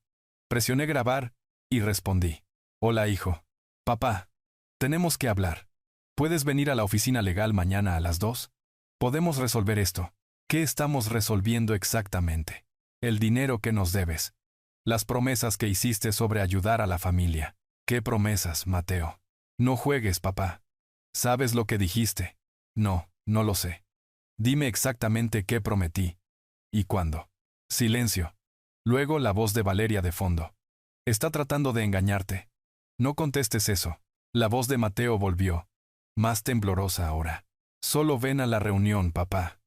Presioné grabar y respondí. Hola, hijo. Papá, tenemos que hablar. ¿Puedes venir a la oficina legal mañana a las 2? Podemos resolver esto. ¿Qué estamos resolviendo exactamente? El dinero que nos debes. Las promesas que hiciste sobre ayudar a la familia. ¿Qué promesas, Mateo? No juegues, papá. ¿Sabes lo que dijiste? No, no lo sé. Dime exactamente qué prometí. ¿Y cuándo? Silencio. Luego la voz de Valeria de fondo. Está tratando de engañarte. No contestes eso. La voz de Mateo volvió, más temblorosa ahora. Solo ven a la reunión, papá.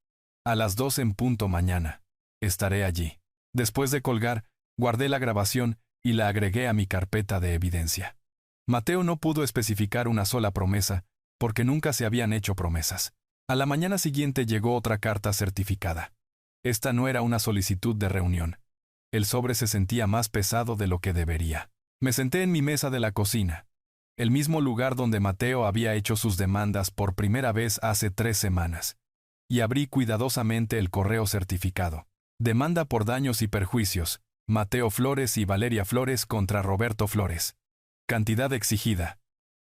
A las 2 en punto mañana. Estaré allí. Después de colgar, guardé la grabación y la agregué a mi carpeta de evidencia. Mateo no pudo especificar una sola promesa, porque nunca se habían hecho promesas. A la mañana siguiente llegó otra carta certificada. Esta no era una solicitud de reunión. El sobre se sentía más pesado de lo que debería. Me senté en mi mesa de la cocina, el mismo lugar donde Mateo había hecho sus demandas por primera vez hace 3 semanas, y abrí cuidadosamente el correo certificado. Demanda por daños y perjuicios, Mateo Flores y Valeria Flores contra Roberto Flores. Cantidad exigida: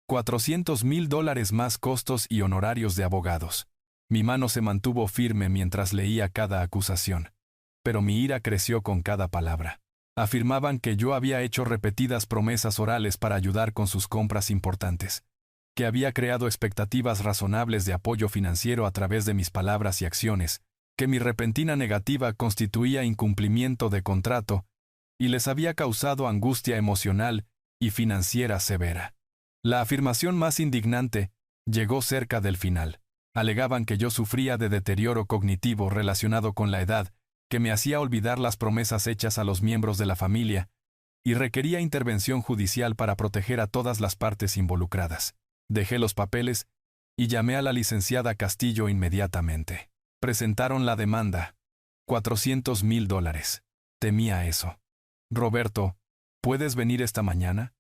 $400,000 más costos y honorarios de abogados. Mi mano se mantuvo firme mientras leía cada acusación, pero mi ira creció con cada palabra. Afirmaban que yo había hecho repetidas promesas orales para ayudar con sus compras importantes, que había creado expectativas razonables de apoyo financiero a través de mis palabras y acciones, que mi repentina negativa constituía incumplimiento de contrato y les había causado angustia emocional y financiera severa. La afirmación más indignante llegó cerca del final. Alegaban que yo sufría de deterioro cognitivo relacionado con la edad, que me hacía olvidar las promesas hechas a los miembros de la familia, y requería intervención judicial para proteger a todas las partes involucradas. Dejé los papeles y llamé a la licenciada Castillo inmediatamente. Presentaron la demanda. $400,000. Temía eso. Roberto, ¿puedes venir esta mañana?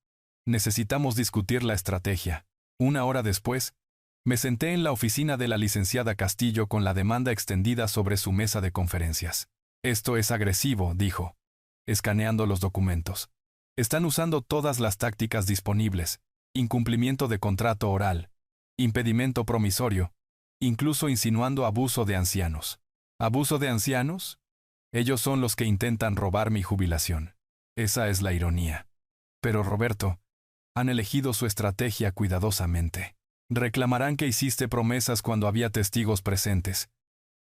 Necesitamos discutir la estrategia. 1 hora después, me senté en la oficina de la licenciada Castillo con la demanda extendida sobre su mesa de conferencias. Esto es agresivo, dijo, escaneando los documentos. Están usando todas las tácticas disponibles: incumplimiento de contrato oral, impedimento promisorio, incluso insinuando abuso de ancianos. ¿Abuso de ancianos? Ellos son los que intentan robar mi jubilación. Esa es la ironía. Pero Roberto, han elegido su estrategia cuidadosamente. Reclamarán que hiciste promesas cuando había testigos presentes,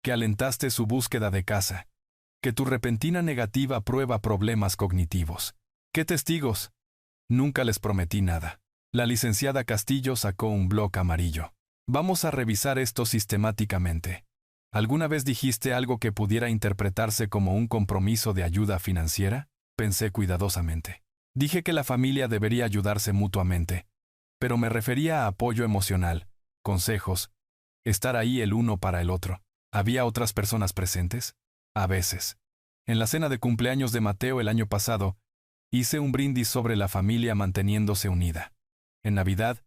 que alentaste su búsqueda de casa, que tu repentina negativa prueba problemas cognitivos. ¿Qué testigos? Nunca les prometí nada. La licenciada Castillo sacó un bloc amarillo. Vamos a revisar esto sistemáticamente. ¿Alguna vez dijiste algo que pudiera interpretarse como un compromiso de ayuda financiera? Pensé cuidadosamente. Dije que la familia debería ayudarse mutuamente, pero me refería a apoyo emocional, consejos, estar ahí el uno para el otro. ¿Había otras personas presentes? A veces. En la cena de cumpleaños de Mateo el año pasado, hice un brindis sobre la familia manteniéndose unida. En Navidad,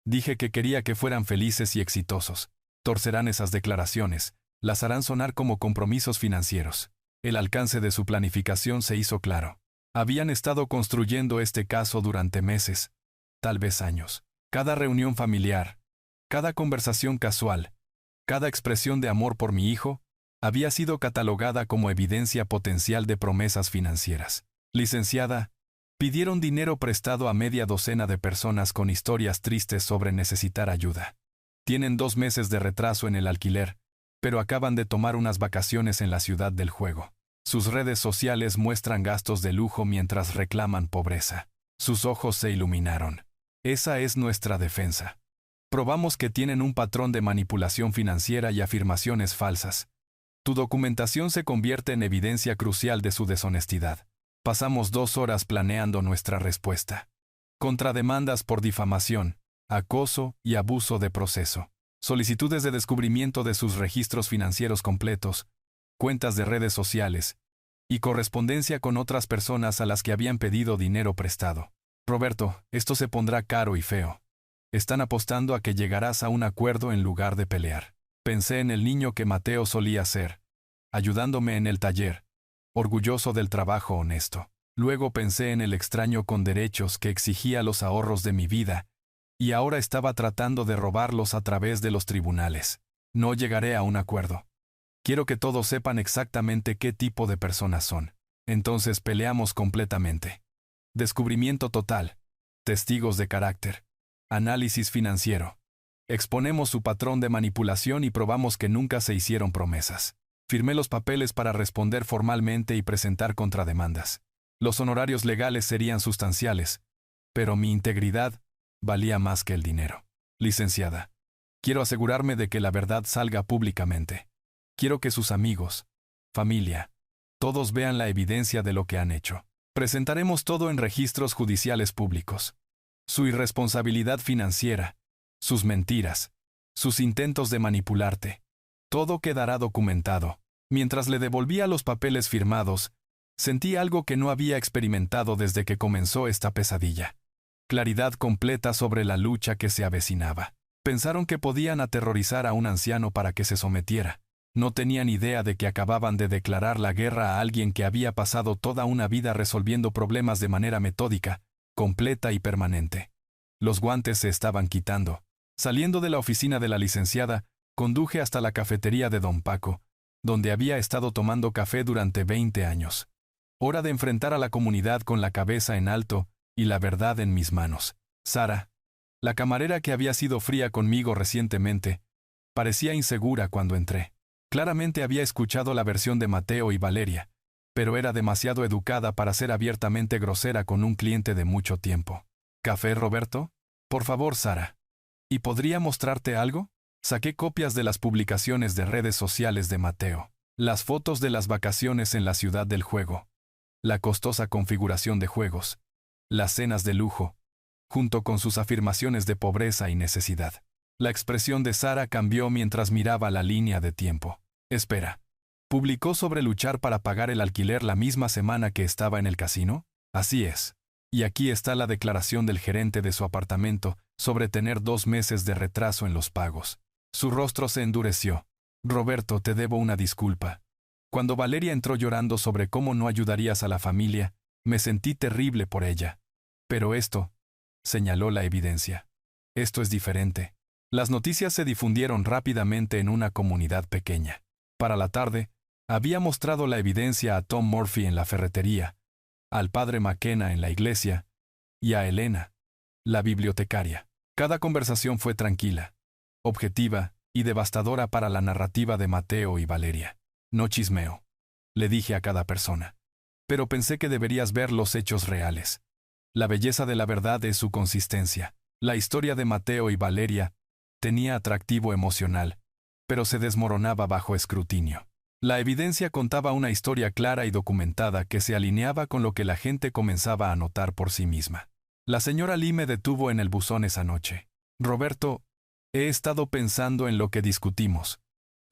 dije que quería que fueran felices y exitosos. Torcerán esas declaraciones, las harán sonar como compromisos financieros. El alcance de su planificación se hizo claro. Habían estado construyendo este caso durante meses, tal vez años. Cada reunión familiar, cada conversación casual, cada expresión de amor por mi hijo, había sido catalogada como evidencia potencial de promesas financieras. Licenciada, pidieron dinero prestado a media docena de personas con historias tristes sobre necesitar ayuda. Tienen 2 meses de retraso en el alquiler, pero acaban de tomar unas vacaciones en la ciudad del juego. Sus redes sociales muestran gastos de lujo mientras reclaman pobreza. Sus ojos se iluminaron. Esa es nuestra defensa. Probamos que tienen un patrón de manipulación financiera y afirmaciones falsas. Tu documentación se convierte en evidencia crucial de su deshonestidad. Pasamos 2 horas planeando nuestra respuesta. Contrademandas por difamación, acoso y abuso de proceso. Solicitudes de descubrimiento de sus registros financieros completos, cuentas de redes sociales y correspondencia con otras personas a las que habían pedido dinero prestado. Roberto, esto se pondrá caro y feo. Están apostando a que llegarás a un acuerdo en lugar de pelear. Pensé en el niño que Mateo solía ser, ayudándome en el taller, orgulloso del trabajo honesto. Luego pensé en el extraño con derechos que exigía los ahorros de mi vida, y ahora estaba tratando de robarlos a través de los tribunales. No llegaré a un acuerdo. Quiero que todos sepan exactamente qué tipo de personas son. Entonces peleamos completamente. Descubrimiento total. Testigos de carácter. Análisis financiero. Exponemos su patrón de manipulación y probamos que nunca se hicieron promesas. Firmé los papeles para responder formalmente y presentar contrademandas. Los honorarios legales serían sustanciales, pero mi integridad valía más que el dinero. Licenciada, quiero asegurarme de que la verdad salga públicamente. Quiero que sus amigos, familia, todos vean la evidencia de lo que han hecho. Presentaremos todo en registros judiciales públicos. Su irresponsabilidad financiera, sus mentiras, sus intentos de manipularte. Todo quedará documentado. Mientras le devolvía los papeles firmados, sentí algo que no había experimentado desde que comenzó esta pesadilla. Claridad completa sobre la lucha que se avecinaba. Pensaron que podían aterrorizar a un anciano para que se sometiera. No tenían idea de que acababan de declarar la guerra a alguien que había pasado toda una vida resolviendo problemas de manera metódica, completa y permanente. Los guantes se estaban quitando. Saliendo de la oficina de la licenciada, conduje hasta la cafetería de don Paco, donde había estado tomando café durante 20 años. Hora de enfrentar a la comunidad con la cabeza en alto y la verdad en mis manos. Sara, la camarera que había sido fría conmigo recientemente, parecía insegura cuando entré. Claramente había escuchado la versión de Mateo y Valeria, pero era demasiado educada para ser abiertamente grosera con un cliente de mucho tiempo. ¿Café, Roberto? Por favor, Sara. ¿Y podría mostrarte algo? Saqué copias de las publicaciones de redes sociales de Mateo, las fotos de las vacaciones en la ciudad del juego, la costosa configuración de juegos, las cenas de lujo, junto con sus afirmaciones de pobreza y necesidad. La expresión de Sara cambió mientras miraba la línea de tiempo. Espera, ¿publicó sobre luchar para pagar el alquiler la misma semana que estaba en el casino? Así es. Y aquí está la declaración del gerente de su apartamento sobre tener 2 meses de retraso en los pagos. Su rostro se endureció. Roberto, te debo una disculpa. Cuando Valeria entró llorando sobre cómo no ayudarías a la familia, Me sentí terrible por ella. Pero esto, señaló la evidencia. Esto es diferente. Las noticias se difundieron rápidamente en una comunidad pequeña. Para la tarde, había mostrado la evidencia a Tom Murphy en la ferretería, al padre McKenna en la iglesia y a Elena, la bibliotecaria. Cada conversación fue tranquila, objetiva y devastadora para la narrativa de Mateo y Valeria. No chismeo, le dije a cada persona. Pero pensé que deberías ver los hechos reales. La belleza de la verdad es su consistencia. La historia de Mateo y Valeria tenía atractivo emocional, pero se desmoronaba bajo escrutinio. La evidencia contaba una historia clara y documentada que se alineaba con lo que la gente comenzaba a notar por sí misma. La señora Lee me detuvo en el buzón esa noche. Roberto, he estado pensando en lo que discutimos.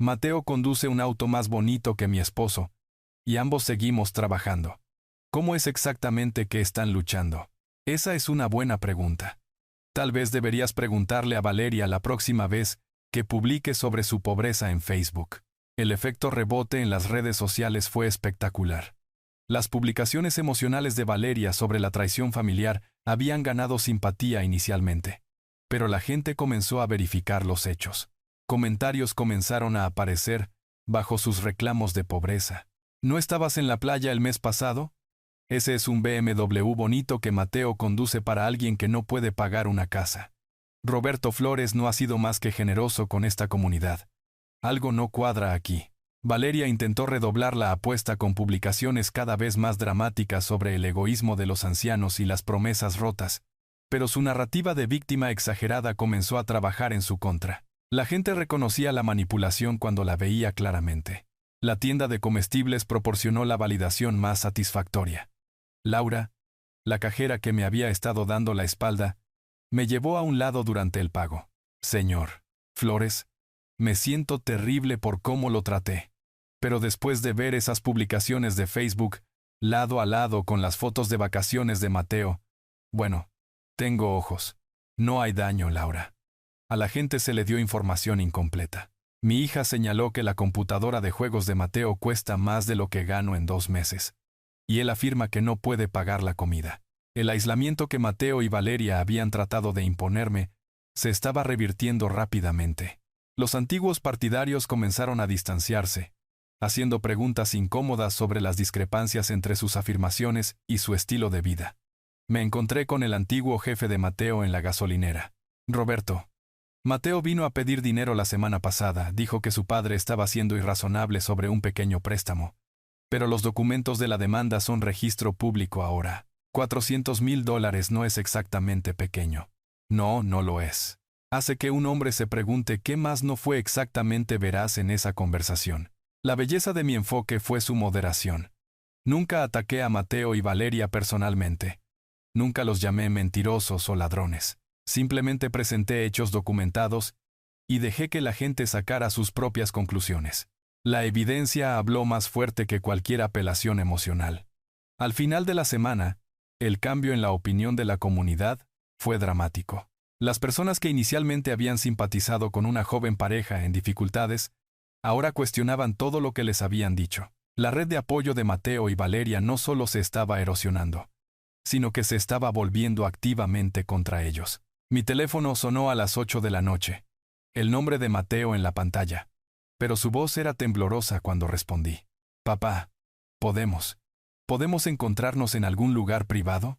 Mateo conduce un auto más bonito que mi esposo, y ambos seguimos trabajando. ¿Cómo es exactamente que están luchando? Esa es una buena pregunta. Tal vez deberías preguntarle a Valeria la próxima vez que publique sobre su pobreza en Facebook. El efecto rebote en las redes sociales fue espectacular. Las publicaciones emocionales de Valeria sobre la traición familiar habían ganado simpatía inicialmente. Pero la gente comenzó a verificar los hechos. Comentarios comenzaron a aparecer bajo sus reclamos de pobreza. ¿No estabas en la playa el mes pasado? Ese es un BMW bonito que Mateo conduce para alguien que no puede pagar una casa. Roberto Flores no ha sido más que generoso con esta comunidad. Algo no cuadra aquí. Valeria intentó redoblar la apuesta con publicaciones cada vez más dramáticas sobre el egoísmo de los ancianos y las promesas rotas, pero su narrativa de víctima exagerada comenzó a trabajar en su contra. La gente reconocía la manipulación cuando la veía claramente. La tienda de comestibles proporcionó la validación más satisfactoria. Laura, la cajera que me había estado dando la espalda, me llevó a un lado durante el pago. Señor Flores, me siento terrible por cómo lo traté. Pero después de ver esas publicaciones de Facebook, lado a lado con las fotos de vacaciones de Mateo, bueno, tengo ojos. No hay daño, Laura. A la gente se le dio información incompleta. Mi hija señaló que la computadora de juegos de Mateo cuesta más de lo que gano en 2 meses. Y él afirma que no puede pagar la comida. El aislamiento que Mateo y Valeria habían tratado de imponerme se estaba revirtiendo rápidamente. Los antiguos partidarios comenzaron a distanciarse, haciendo preguntas incómodas sobre las discrepancias entre sus afirmaciones y su estilo de vida. Me encontré con el antiguo jefe de Mateo en la gasolinera. Roberto. Mateo vino a pedir dinero la semana pasada, dijo que su padre estaba siendo irrazonable sobre un pequeño préstamo. Pero los documentos de la demanda son registro público ahora. $400,000 no es exactamente pequeño. No, no lo es. Hace que un hombre se pregunte qué más no fue exactamente veraz en esa conversación. La belleza de mi enfoque fue su moderación. Nunca ataqué a Mateo y Valeria personalmente. Nunca los llamé mentirosos o ladrones. Simplemente presenté hechos documentados y dejé que la gente sacara sus propias conclusiones. La evidencia habló más fuerte que cualquier apelación emocional. Al final de la semana, el cambio en la opinión de la comunidad fue dramático. Las personas que inicialmente habían simpatizado con una joven pareja en dificultades, ahora cuestionaban todo lo que les habían dicho. La red de apoyo de Mateo y Valeria no solo se estaba erosionando, sino que se estaba volviendo activamente contra ellos. Mi teléfono sonó a las 8 de la noche. El nombre de Mateo en la pantalla. Pero su voz era temblorosa cuando respondí. Papá, ¿podemos encontrarnos en algún lugar privado?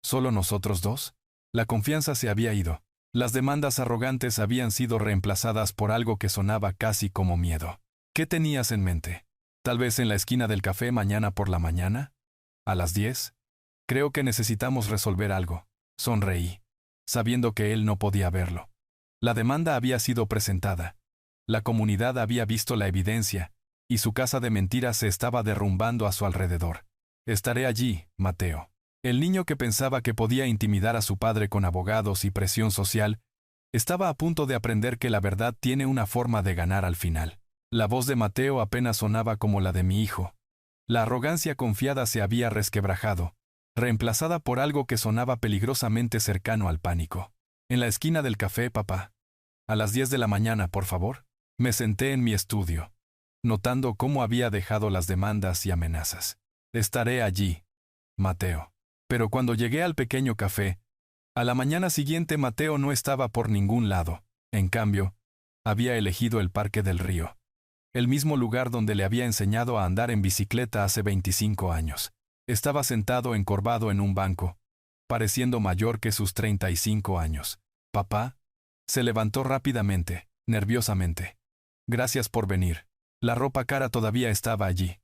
¿Solo nosotros dos? La confianza se había ido. Las demandas arrogantes habían sido reemplazadas por algo que sonaba casi como miedo. ¿Qué tenías en mente? ¿Tal vez en la esquina del café mañana por la mañana? ¿A las 10? Creo que necesitamos resolver algo. Sonreí, sabiendo que él no podía verlo. La demanda había sido presentada. La comunidad había visto la evidencia, y su casa de mentiras se estaba derrumbando a su alrededor. Estaré allí, Mateo. El niño que pensaba que podía intimidar a su padre con abogados y presión social, estaba a punto de aprender que la verdad tiene una forma de ganar al final. La voz de Mateo apenas sonaba como la de mi hijo. La arrogancia confiada se había resquebrajado, reemplazada por algo que sonaba peligrosamente cercano al pánico. En la esquina del café, papá. A las 10 de la mañana, por favor. Me senté en mi estudio, notando cómo había dejado las demandas y amenazas. Estaré allí. Mateo. Pero cuando llegué al pequeño café, a la mañana siguiente Mateo no estaba por ningún lado. En cambio, había elegido el Parque del Río, el mismo lugar donde le había enseñado a andar en bicicleta hace 25 años. Estaba sentado encorvado en un banco, pareciendo mayor que sus 35 años. «Papá», se levantó rápidamente, nerviosamente. «Gracias por venir». La ropa cara todavía estaba allí,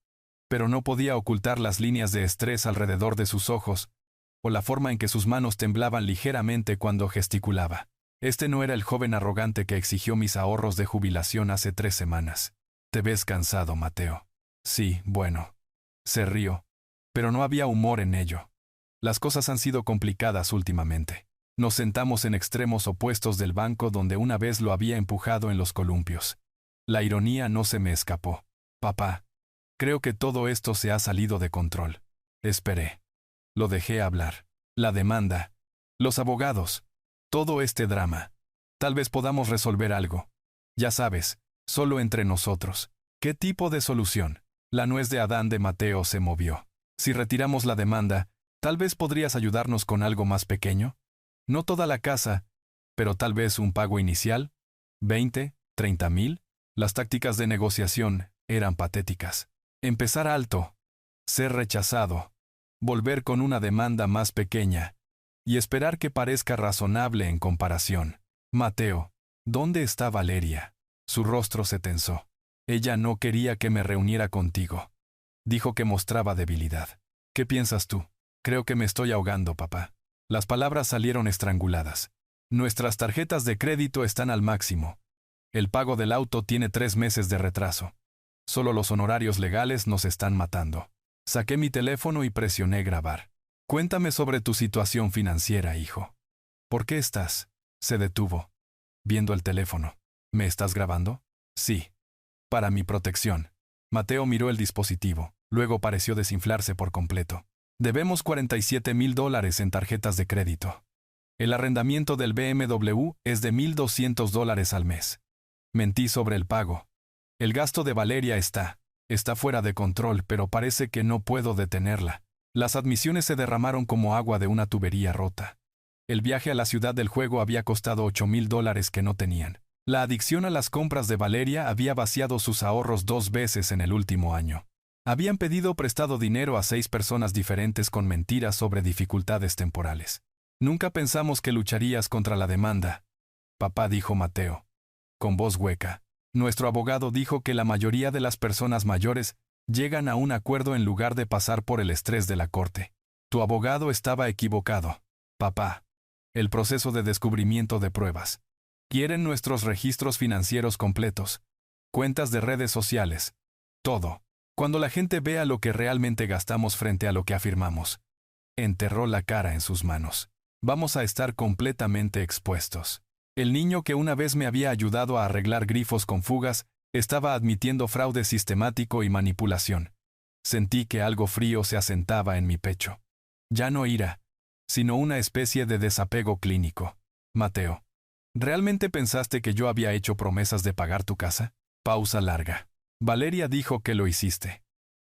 pero no podía ocultar las líneas de estrés alrededor de sus ojos, o la forma en que sus manos temblaban ligeramente cuando gesticulaba. Este no era el joven arrogante que exigió mis ahorros de jubilación hace 3 semanas. «Te ves cansado, Mateo». «Sí, bueno». Se rió, pero no había humor en ello. «Las cosas han sido complicadas últimamente». Nos sentamos en extremos opuestos del banco donde una vez lo había empujado en los columpios. La ironía no se me escapó. «Papá, creo que todo esto se ha salido de control». Esperé. Lo dejé hablar. La demanda, los abogados, todo este drama. Tal vez podamos resolver algo. Ya sabes, solo entre nosotros. ¿Qué tipo de solución? La nuez de Adán de Mateo se movió. Si retiramos la demanda, tal vez podrías ayudarnos con algo más pequeño. No toda la casa, pero tal vez un pago inicial. 20, 30 mil. Las tácticas de negociación eran patéticas. Empezar alto, ser rechazado, volver con una demanda más pequeña y esperar que parezca razonable en comparación. «Mateo, ¿dónde está Valeria?» Su rostro se tensó. «Ella no quería que me reuniera contigo. Dijo que mostraba debilidad». «¿Qué piensas tú?» «Creo que me estoy ahogando, papá». Las palabras salieron estranguladas. «Nuestras tarjetas de crédito están al máximo. El pago del auto tiene 3 meses de retraso. Solo los honorarios legales nos están matando». Saqué mi teléfono y presioné grabar. «Cuéntame sobre tu situación financiera, hijo». «¿Por qué estás?» Se detuvo, viendo el teléfono. «¿Me estás grabando?» «Sí. Para mi protección». Mateo miró el dispositivo, luego pareció desinflarse por completo. «Debemos $47,000 en tarjetas de crédito. El arrendamiento del BMW es de $1,200 al mes». Mentí sobre el pago. «El gasto de Valeria está fuera de control, pero parece que no puedo detenerla. Las admisiones se derramaron como agua de una tubería rota. El viaje a la ciudad del juego había costado $8,000 que no tenían. La adicción a las compras de Valeria había vaciado sus ahorros 2 veces en el último año. Habían pedido prestado dinero a 6 personas diferentes con mentiras sobre dificultades temporales. «Nunca pensamos que lucharías contra la demanda», papá, dijo Mateo, con voz hueca. «Nuestro abogado dijo que la mayoría de las personas mayores llegan a un acuerdo en lugar de pasar por el estrés de la corte. Tu abogado estaba equivocado, papá. El proceso de descubrimiento de pruebas. Quieren nuestros registros financieros completos, cuentas de redes sociales, todo. Cuando la gente vea lo que realmente gastamos frente a lo que afirmamos». Enterró la cara en sus manos. «Vamos a estar completamente expuestos». El niño que una vez me había ayudado a arreglar grifos con fugas estaba admitiendo fraude sistemático y manipulación. Sentí que algo frío se asentaba en mi pecho. Ya no ira, sino una especie de desapego clínico. «Mateo, ¿realmente pensaste que yo había hecho promesas de pagar tu casa?» Pausa larga. «Valeria dijo que lo hiciste.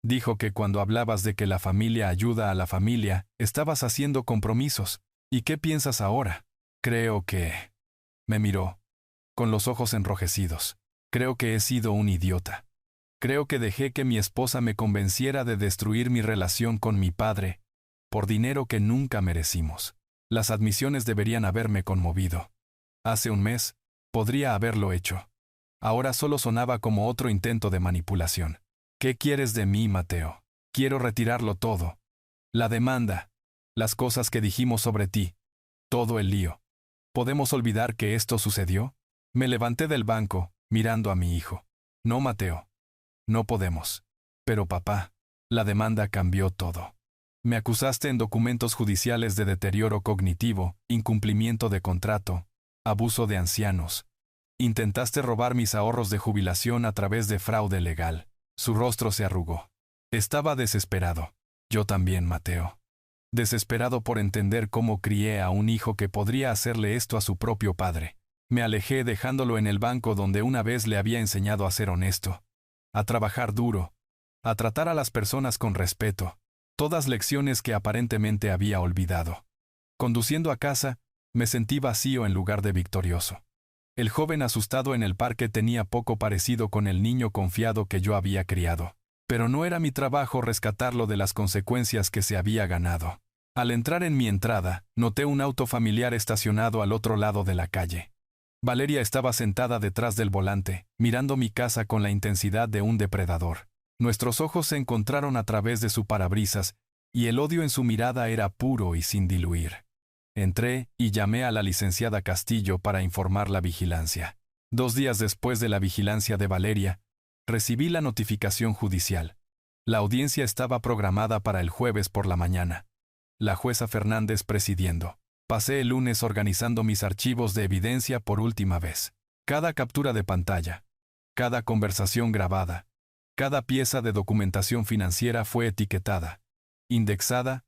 Dijo que cuando hablabas de que la familia ayuda a la familia, estabas haciendo compromisos. ¿Y qué piensas ahora?» «Creo que...» Me miró, con los ojos enrojecidos. «Creo que he sido un idiota. Creo que dejé que mi esposa me convenciera de destruir mi relación con mi padre, por dinero que nunca merecimos. Las admisiones deberían haberme conmovido. Hace un mes, podría haberlo hecho. Ahora solo sonaba como otro intento de manipulación. ¿Qué quieres de mí, Mateo? Quiero retirarlo todo. La demanda, las cosas que dijimos sobre ti, todo el lío. ¿Podemos olvidar que esto sucedió?» Me levanté del banco, mirando a mi hijo. «No, Mateo. No podemos». «Pero papá, la demanda cambió todo. Me acusaste en documentos judiciales de deterioro cognitivo, incumplimiento de contrato, abuso de ancianos. Intentaste robar mis ahorros de jubilación a través de fraude legal». Su rostro se arrugó. Estaba desesperado. Yo también, Mateo. Desesperado por entender cómo crié a un hijo que podría hacerle esto a su propio padre. Me alejé dejándolo en el banco donde una vez le había enseñado a ser honesto, a trabajar duro, a tratar a las personas con respeto. Todas lecciones que aparentemente había olvidado. Conduciendo a casa, me sentí vacío en lugar de victorioso. El joven asustado en el parque tenía poco parecido con el niño confiado que yo había criado. Pero no era mi trabajo rescatarlo de las consecuencias que se había ganado. Al entrar en mi entrada, noté un auto familiar estacionado al otro lado de la calle. Valeria estaba sentada detrás del volante, mirando mi casa con la intensidad de un depredador. Nuestros ojos se encontraron a través de su parabrisas, y el odio en su mirada era puro y sin diluir. Entré y llamé a la licenciada Castillo para informar la vigilancia. 2 días después de la vigilancia de Valeria, recibí la notificación judicial. La audiencia estaba programada para el jueves por la mañana. La jueza Fernández presidiendo. Pasé el lunes organizando mis archivos de evidencia por última vez. Cada captura de pantalla, cada conversación grabada, cada pieza de documentación financiera fue etiquetada, indexada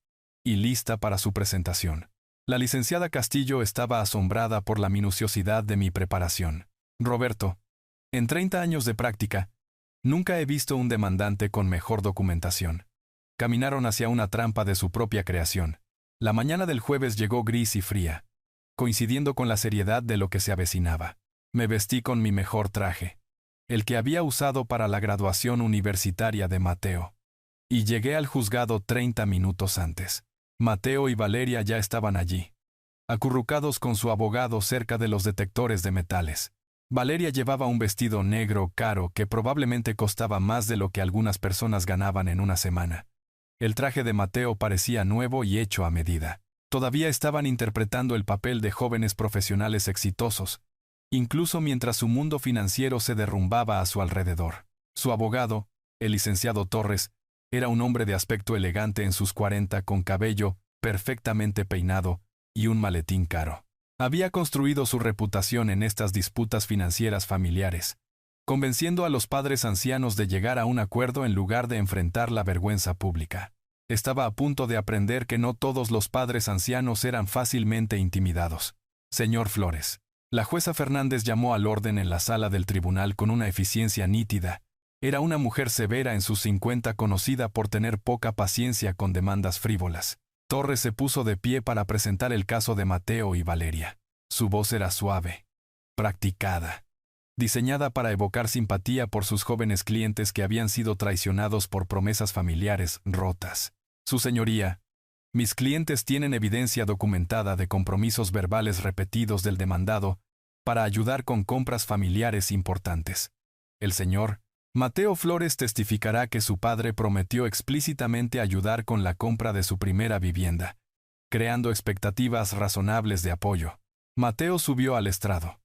y lista para su presentación. La licenciada Castillo estaba asombrada por la minuciosidad de mi preparación. Roberto, en 30 años de práctica, nunca he visto un demandante con mejor documentación. Caminaron hacia una trampa de su propia creación. La mañana del jueves llegó gris y fría, coincidiendo con la seriedad de lo que se avecinaba. Me vestí con mi mejor traje, el que había usado para la graduación universitaria de Mateo, y llegué al juzgado 30 minutos antes. Mateo y Valeria ya estaban allí, acurrucados con su abogado cerca de los detectores de metales. Valeria llevaba un vestido negro caro que probablemente costaba más de lo que algunas personas ganaban en una semana. El traje de Mateo parecía nuevo y hecho a medida. Todavía estaban interpretando el papel de jóvenes profesionales exitosos, incluso mientras su mundo financiero se derrumbaba a su alrededor. Su abogado, el licenciado Torres, era un hombre de aspecto elegante en sus 40 con cabello perfectamente peinado y un maletín caro. Había construido su reputación en estas disputas financieras familiares, convenciendo a los padres ancianos de llegar a un acuerdo en lugar de enfrentar la vergüenza pública. Estaba a punto de aprender que no todos los padres ancianos eran fácilmente intimidados. Señor Flores. La jueza Fernández llamó al orden en la sala del tribunal con una eficiencia nítida. Era una mujer severa en sus 50 conocida por tener poca paciencia con demandas frívolas. Torres se puso de pie para presentar el caso de Mateo y Valeria. Su voz era suave, practicada, diseñada para evocar simpatía por sus jóvenes clientes que habían sido traicionados por promesas familiares rotas. Su señoría, mis clientes tienen evidencia documentada de compromisos verbales repetidos del demandado para ayudar con compras familiares importantes. El señor Mateo Flores testificará que su padre prometió explícitamente ayudar con la compra de su primera vivienda, creando expectativas razonables de apoyo. Mateo subió al estrado,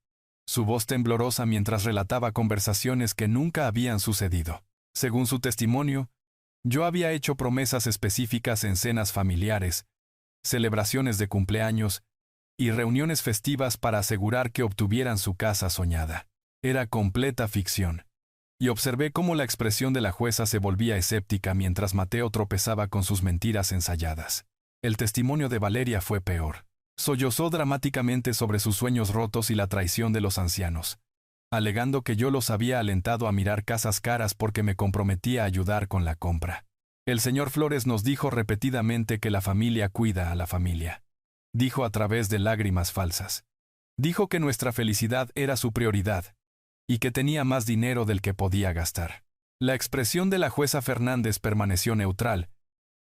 su voz temblorosa mientras relataba conversaciones que nunca habían sucedido. Según su testimonio, yo había hecho promesas específicas en cenas familiares, celebraciones de cumpleaños y reuniones festivas para asegurar que obtuvieran su casa soñada. Era completa ficción. Y observé cómo la expresión de la jueza se volvía escéptica mientras Mateo tropezaba con sus mentiras ensayadas. El testimonio de Valeria fue peor. Sollozó dramáticamente sobre sus sueños rotos y la traición de los ancianos, alegando que yo los había alentado a mirar casas caras porque me comprometía a ayudar con la compra. El señor Flores nos dijo repetidamente que la familia cuida a la familia. Dijo a través de lágrimas falsas. Dijo que nuestra felicidad era su prioridad, y que tenía más dinero del que podía gastar. La expresión de la jueza Fernández permaneció neutral,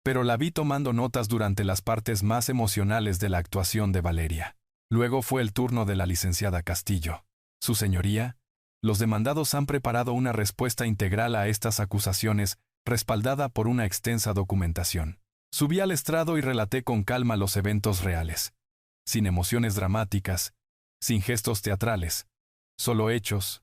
pero la vi tomando notas durante las partes más emocionales de la actuación de Valeria. Luego fue el turno de la licenciada Castillo. Su señoría, los demandados han preparado una respuesta integral a estas acusaciones, respaldada por una extensa documentación. Subí al estrado y relaté con calma los eventos reales, sin emociones dramáticas, sin gestos teatrales, solo hechos,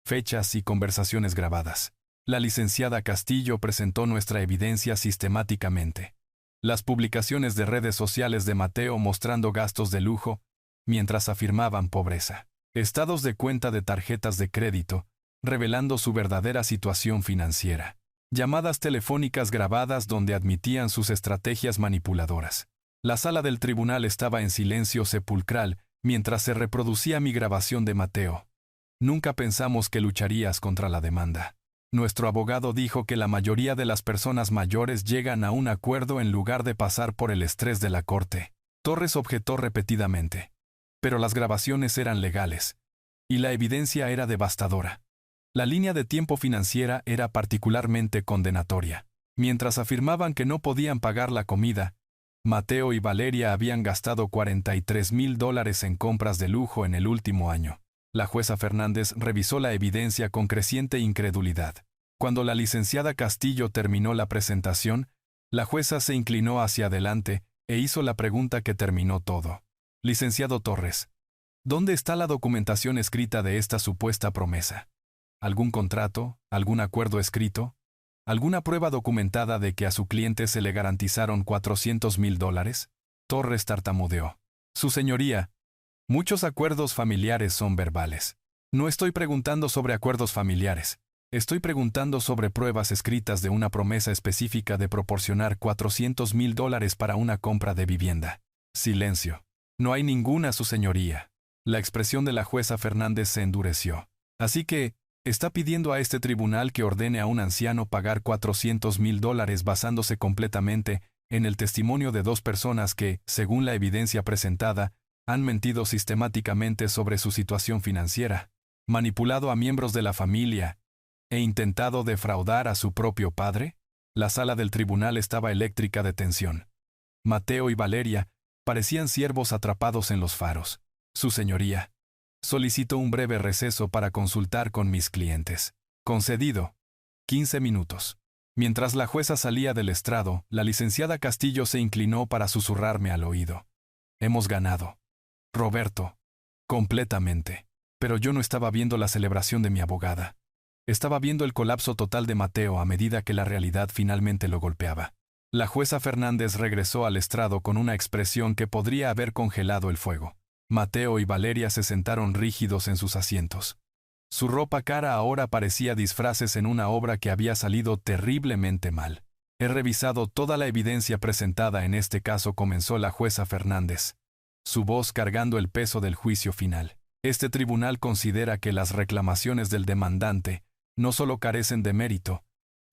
fechas y conversaciones grabadas. La licenciada Castillo presentó nuestra evidencia sistemáticamente. Las publicaciones de redes sociales de Mateo mostrando gastos de lujo, mientras afirmaban pobreza. Estados de cuenta de tarjetas de crédito, revelando su verdadera situación financiera. Llamadas telefónicas grabadas donde admitían sus estrategias manipuladoras. La sala del tribunal estaba en silencio sepulcral mientras se reproducía mi grabación de Mateo. Nunca pensamos que lucharías contra la demanda. Nuestro abogado dijo que la mayoría de las personas mayores llegan a un acuerdo en lugar de pasar por el estrés de la corte. Torres objetó repetidamente. Pero las grabaciones eran legales. Y la evidencia era devastadora. La línea de tiempo financiera era particularmente condenatoria. Mientras afirmaban que no podían pagar la comida, Mateo y Valeria habían gastado $43,000 en compras de lujo en el último año. La jueza Fernández revisó la evidencia con creciente incredulidad. Cuando la licenciada Castillo terminó la presentación, la jueza se inclinó hacia adelante e hizo la pregunta que terminó todo. Licenciado Torres, ¿dónde está la documentación escrita de esta supuesta promesa? ¿Algún contrato? ¿Algún acuerdo escrito? ¿Alguna prueba documentada de que a su cliente se le garantizaron $400,000? Torres tartamudeó. Su señoría, muchos acuerdos familiares son verbales. No estoy preguntando sobre acuerdos familiares. Estoy preguntando sobre pruebas escritas de una promesa específica de proporcionar $400,000 para una compra de vivienda. Silencio. No hay ninguna, su señoría. La expresión de la jueza Fernández se endureció. Así que, está pidiendo a este tribunal que ordene a un anciano pagar $400,000 basándose completamente en el testimonio de dos personas que, según la evidencia presentada, han mentido sistemáticamente sobre su situación financiera, manipulado a miembros de la familia e intentado defraudar a su propio padre. La sala del tribunal estaba eléctrica de tensión. Mateo y Valeria parecían ciervos atrapados en los faros. Su señoría, solicito un breve receso para consultar con mis clientes. Concedido. 15 minutos. Mientras la jueza salía del estrado, la licenciada Castillo se inclinó para susurrarme al oído. Hemos ganado. Roberto. Completamente. Pero yo no estaba viendo la celebración de mi abogada. Estaba viendo el colapso total de Mateo a medida que la realidad finalmente lo golpeaba. La jueza Fernández regresó al estrado con una expresión que podría haber congelado el fuego. Mateo y Valeria se sentaron rígidos en sus asientos. Su ropa cara ahora parecía disfraces en una obra que había salido terriblemente mal. He revisado toda la evidencia presentada en este caso, comenzó la jueza Fernández, su voz cargando el peso del juicio final. Este tribunal considera que las reclamaciones del demandante no solo carecen de mérito,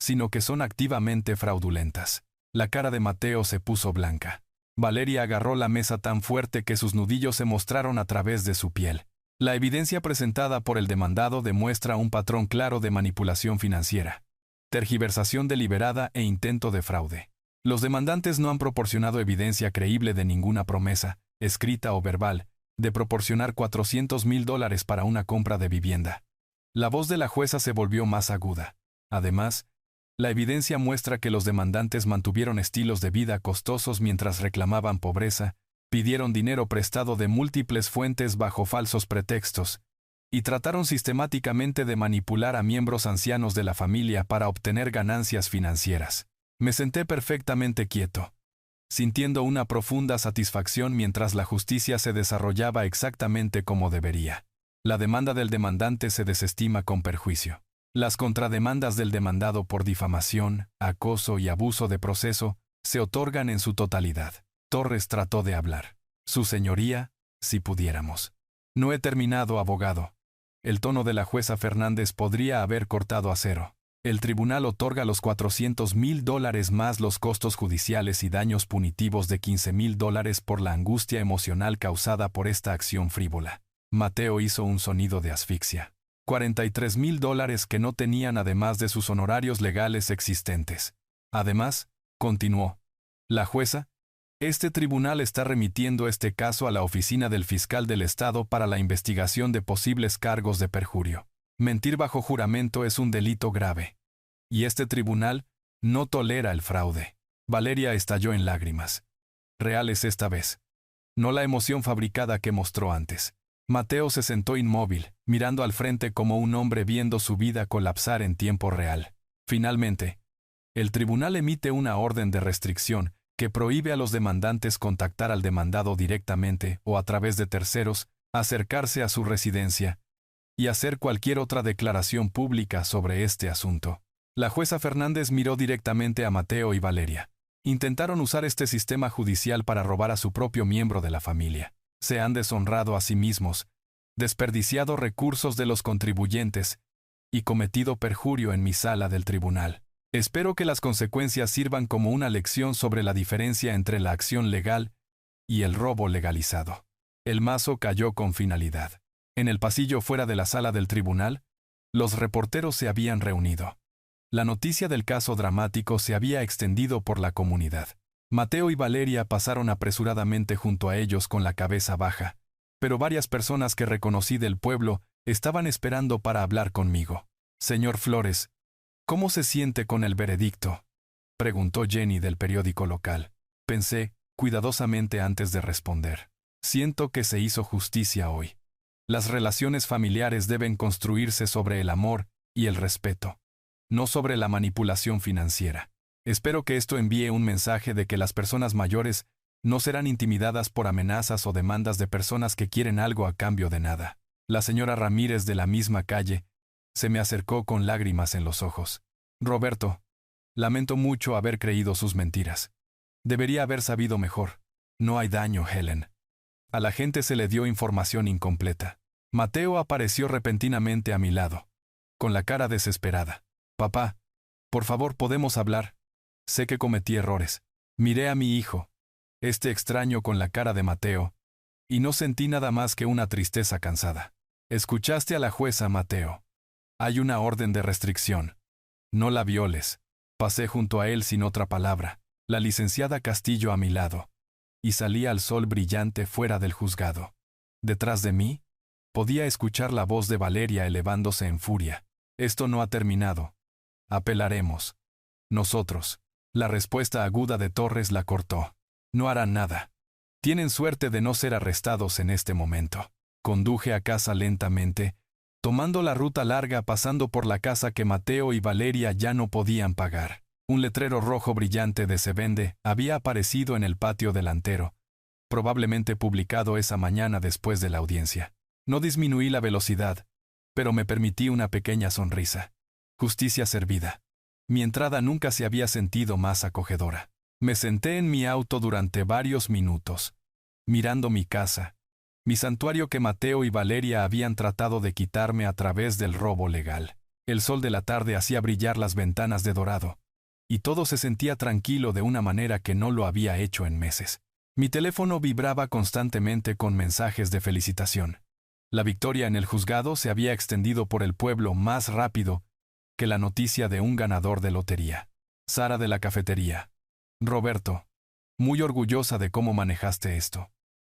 sino que son activamente fraudulentas. La cara de Mateo se puso blanca. Valeria agarró la mesa tan fuerte que sus nudillos se mostraron a través de su piel. La evidencia presentada por el demandado demuestra un patrón claro de manipulación financiera, tergiversación deliberada e intento de fraude. Los demandantes no han proporcionado evidencia creíble de ninguna promesa, escrita o verbal, de proporcionar $400,000 para una compra de vivienda. La voz de la jueza se volvió más aguda. Además, la evidencia muestra que los demandantes mantuvieron estilos de vida costosos mientras reclamaban pobreza, pidieron dinero prestado de múltiples fuentes bajo falsos pretextos, y trataron sistemáticamente de manipular a miembros ancianos de la familia para obtener ganancias financieras. Me senté perfectamente quieto, sintiendo una profunda satisfacción mientras la justicia se desarrollaba exactamente como debería. La demanda del demandante se desestima con perjuicio. Las contrademandas del demandado por difamación, acoso y abuso de proceso se otorgan en su totalidad. Torres trató de hablar. Su señoría, si pudiéramos. No he terminado, abogado. El tono de la jueza Fernández podría haber cortado a cero. El tribunal otorga los $400,000 más los costos judiciales y daños punitivos de $15,000 por la angustia emocional causada por esta acción frívola. Mateo hizo un sonido de asfixia. $43,000 que no tenían además de sus honorarios legales existentes. Además, continuó la jueza, este tribunal está remitiendo este caso a la oficina del fiscal del Estado para la investigación de posibles cargos de perjurio. Mentir bajo juramento es un delito grave. Y este tribunal no tolera el fraude. Valeria estalló en lágrimas. Reales esta vez. No la emoción fabricada que mostró antes. Mateo se sentó inmóvil, mirando al frente como un hombre viendo su vida colapsar en tiempo real. Finalmente, el tribunal emite una orden de restricción que prohíbe a los demandantes contactar al demandado directamente o a través de terceros, acercarse a su residencia y hacer cualquier otra declaración pública sobre este asunto. La jueza Fernández miró directamente a Mateo y Valeria. Intentaron usar este sistema judicial para robar a su propio miembro de la familia. Se han deshonrado a sí mismos, desperdiciado recursos de los contribuyentes y cometido perjurio en mi sala del tribunal. Espero que las consecuencias sirvan como una lección sobre la diferencia entre la acción legal y el robo legalizado. El mazo cayó con finalidad. En el pasillo fuera de la sala del tribunal, los reporteros se habían reunido. La noticia del caso dramático se había extendido por la comunidad. Mateo y Valeria pasaron apresuradamente junto a ellos con la cabeza baja, pero varias personas que reconocí del pueblo estaban esperando para hablar conmigo. Señor Flores, ¿cómo se siente con el veredicto?, preguntó Jenny del periódico local. Pensé cuidadosamente antes de responder. Siento que se hizo justicia hoy. Las relaciones familiares deben construirse sobre el amor y el respeto, no sobre la manipulación financiera. Espero que esto envíe un mensaje de que las personas mayores no serán intimidadas por amenazas o demandas de personas que quieren algo a cambio de nada. La señora Ramírez, de la misma calle, se me acercó con lágrimas en los ojos. Roberto, lamento mucho haber creído sus mentiras. Debería haber sabido mejor. No hay daño, Helen. A la gente se le dio información incompleta. Mateo apareció repentinamente a mi lado, con la cara desesperada. Papá, por favor, ¿podemos hablar? Sé que cometí errores. Miré a mi hijo, este extraño con la cara de Mateo, y no sentí nada más que una tristeza cansada. Escuchaste a la jueza, Mateo. Hay una orden de restricción. No la violes. Pasé junto a él sin otra palabra, la licenciada Castillo a mi lado, y salí al sol brillante fuera del juzgado. Detrás de mí, podía escuchar la voz de Valeria elevándose en furia. Esto no ha terminado. Apelaremos. Nosotros. La respuesta aguda de Torres la cortó. No harán nada. Tienen suerte de no ser arrestados en este momento. Conduje a casa lentamente, tomando la ruta larga pasando por la casa que Mateo y Valeria ya no podían pagar. Un letrero rojo brillante de "Se vende" había aparecido en el patio delantero, probablemente publicado esa mañana después de la audiencia. No disminuí la velocidad, pero me permití una pequeña sonrisa. Justicia servida. Mi entrada nunca se había sentido más acogedora. Me senté en mi auto durante varios minutos, mirando mi casa, mi santuario que Mateo y Valeria habían tratado de quitarme a través del robo legal. El sol de la tarde hacía brillar las ventanas de dorado, y todo se sentía tranquilo de una manera que no lo había hecho en meses. Mi teléfono vibraba constantemente con mensajes de felicitación. La victoria en el juzgado se había extendido por el pueblo más rápido que la noticia de un ganador de lotería. Sara de la cafetería. Roberto, muy orgullosa de cómo manejaste esto.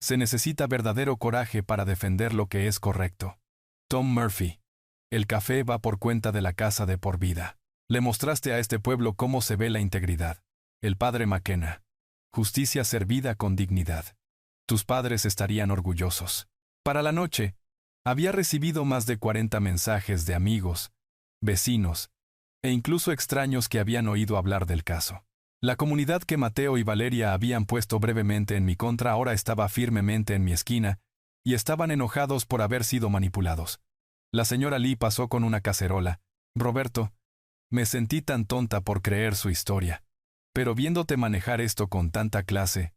Se necesita verdadero coraje para defender lo que es correcto. Tom Murphy. El café va por cuenta de la casa de por vida. Le mostraste a este pueblo cómo se ve la integridad. El padre McKenna. Justicia servida con dignidad. Tus padres estarían orgullosos. Para la noche, había recibido más de 40 mensajes de amigos, vecinos, e incluso extraños que habían oído hablar del caso. La comunidad que Mateo y Valeria habían puesto brevemente en mi contra ahora estaba firmemente en mi esquina, y estaban enojados por haber sido manipulados. La señora Lee pasó con una cacerola. Roberto, me sentí tan tonta por creer su historia, pero viéndote manejar esto con tanta clase,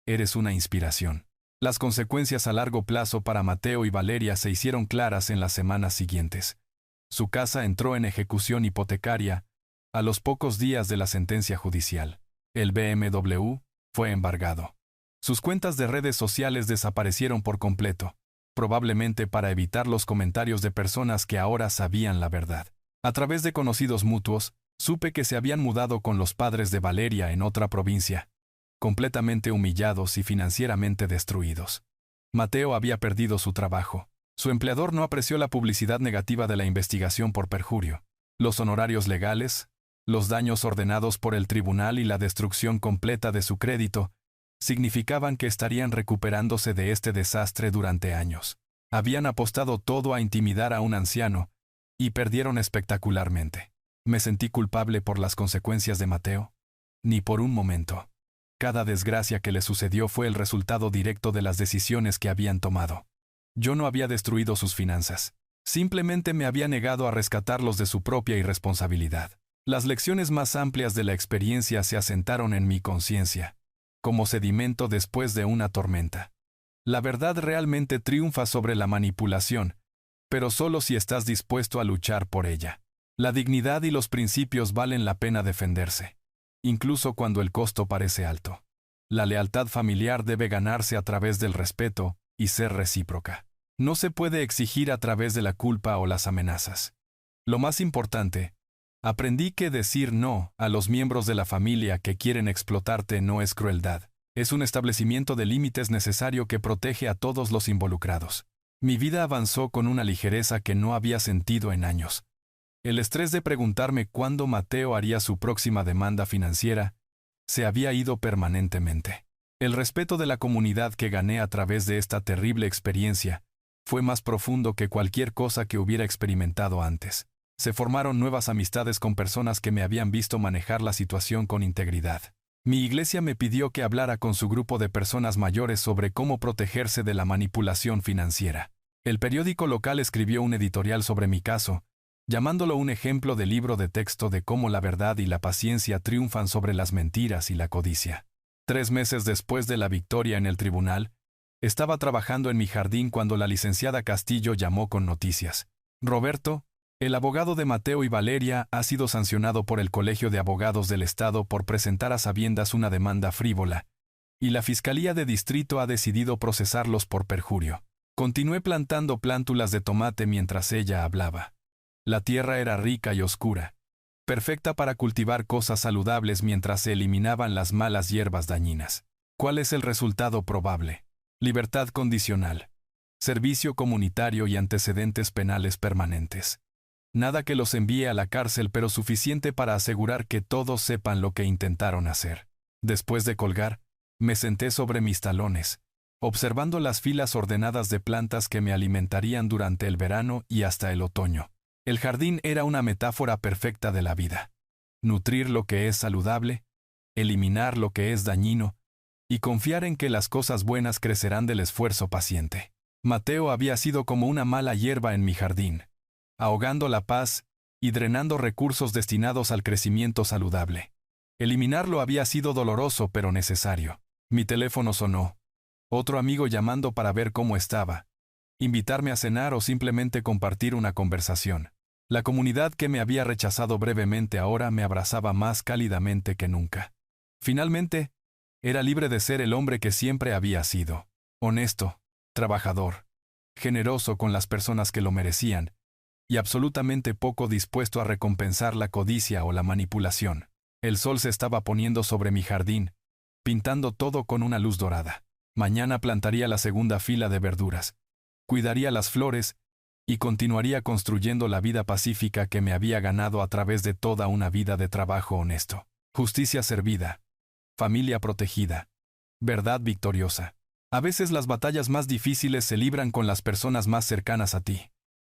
eres una inspiración. Las consecuencias a largo plazo para Mateo y Valeria se hicieron claras en las semanas siguientes. Su casa entró en ejecución hipotecaria a los pocos días de la sentencia judicial. El BMW fue embargado. Sus cuentas de redes sociales desaparecieron por completo, probablemente para evitar los comentarios de personas que ahora sabían la verdad. A través de conocidos mutuos, supe que se habían mudado con los padres de Valeria en otra provincia, completamente humillados y financieramente destruidos. Mateo había perdido su trabajo. Su empleador no apreció la publicidad negativa de la investigación por perjurio, los honorarios legales, los daños ordenados por el tribunal y la destrucción completa de su crédito significaban que estarían recuperándose de este desastre durante años. Habían apostado todo a intimidar a un anciano y perdieron espectacularmente. ¿Me sentí culpable por las consecuencias de Mateo? Ni por un momento. Cada desgracia que le sucedió fue el resultado directo de las decisiones que habían tomado. Yo no había destruido sus finanzas. Simplemente me había negado a rescatarlos de su propia irresponsabilidad. Las lecciones más amplias de la experiencia se asentaron en mi conciencia, como sedimento después de una tormenta. La verdad realmente triunfa sobre la manipulación, pero solo si estás dispuesto a luchar por ella. La dignidad y los principios valen la pena defenderse, incluso cuando el costo parece alto. La lealtad familiar debe ganarse a través del respeto y ser recíproca. No se puede exigir a través de la culpa o las amenazas. Lo más importante, aprendí que decir no a los miembros de la familia que quieren explotarte no es crueldad. Es un establecimiento de límites necesario que protege a todos los involucrados. Mi vida avanzó con una ligereza que no había sentido en años. El estrés de preguntarme cuándo Mateo haría su próxima demanda financiera se había ido permanentemente. El respeto de la comunidad que gané a través de esta terrible experiencia fue más profundo que cualquier cosa que hubiera experimentado antes. Se formaron nuevas amistades con personas que me habían visto manejar la situación con integridad. Mi iglesia me pidió que hablara con su grupo de personas mayores sobre cómo protegerse de la manipulación financiera. El periódico local escribió un editorial sobre mi caso, llamándolo un ejemplo de libro de texto de cómo la verdad y la paciencia triunfan sobre las mentiras y la codicia. 3 meses después de la victoria en el tribunal, estaba trabajando en mi jardín cuando la licenciada Castillo llamó con noticias. Roberto, el abogado de Mateo y Valeria, ha sido sancionado por el Colegio de Abogados del Estado por presentar a sabiendas una demanda frívola, y la Fiscalía de Distrito ha decidido procesarlos por perjurio. Continué plantando plántulas de tomate mientras ella hablaba. La tierra era rica y oscura, perfecta para cultivar cosas saludables mientras se eliminaban las malas hierbas dañinas. ¿Cuál es el resultado probable? Libertad condicional, servicio comunitario y antecedentes penales permanentes. Nada que los envíe a la cárcel, pero suficiente para asegurar que todos sepan lo que intentaron hacer. Después de colgar, me senté sobre mis talones, observando las filas ordenadas de plantas que me alimentarían durante el verano y hasta el otoño. El jardín era una metáfora perfecta de la vida. Nutrir lo que es saludable, eliminar lo que es dañino, y confiar en que las cosas buenas crecerán del esfuerzo paciente. Mateo había sido como una mala hierba en mi jardín, ahogando la paz y drenando recursos destinados al crecimiento saludable. Eliminarlo había sido doloroso pero necesario. Mi teléfono sonó. Otro amigo llamando para ver cómo estaba, invitarme a cenar o simplemente compartir una conversación. La comunidad que me había rechazado brevemente ahora me abrazaba más cálidamente que nunca. Finalmente, era libre de ser el hombre que siempre había sido. Honesto, trabajador, generoso con las personas que lo merecían, y absolutamente poco dispuesto a recompensar la codicia o la manipulación. El sol se estaba poniendo sobre mi jardín, pintando todo con una luz dorada. Mañana plantaría la segunda fila de verduras, cuidaría las flores y continuaría construyendo la vida pacífica que me había ganado a través de toda una vida de trabajo honesto. Justicia servida, familia protegida, verdad victoriosa. A veces las batallas más difíciles se libran con las personas más cercanas a ti.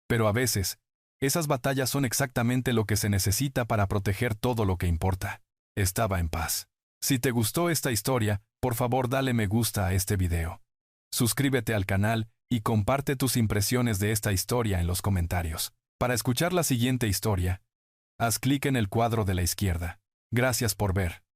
Pero a veces, esas batallas son exactamente lo que se necesita para proteger todo lo que importa. Estaba en paz. Si te gustó esta historia, por favor dale me gusta a este video. Suscríbete al canal y comparte tus impresiones de esta historia en los comentarios. Para escuchar la siguiente historia, haz clic en el cuadro de la izquierda. Gracias por ver.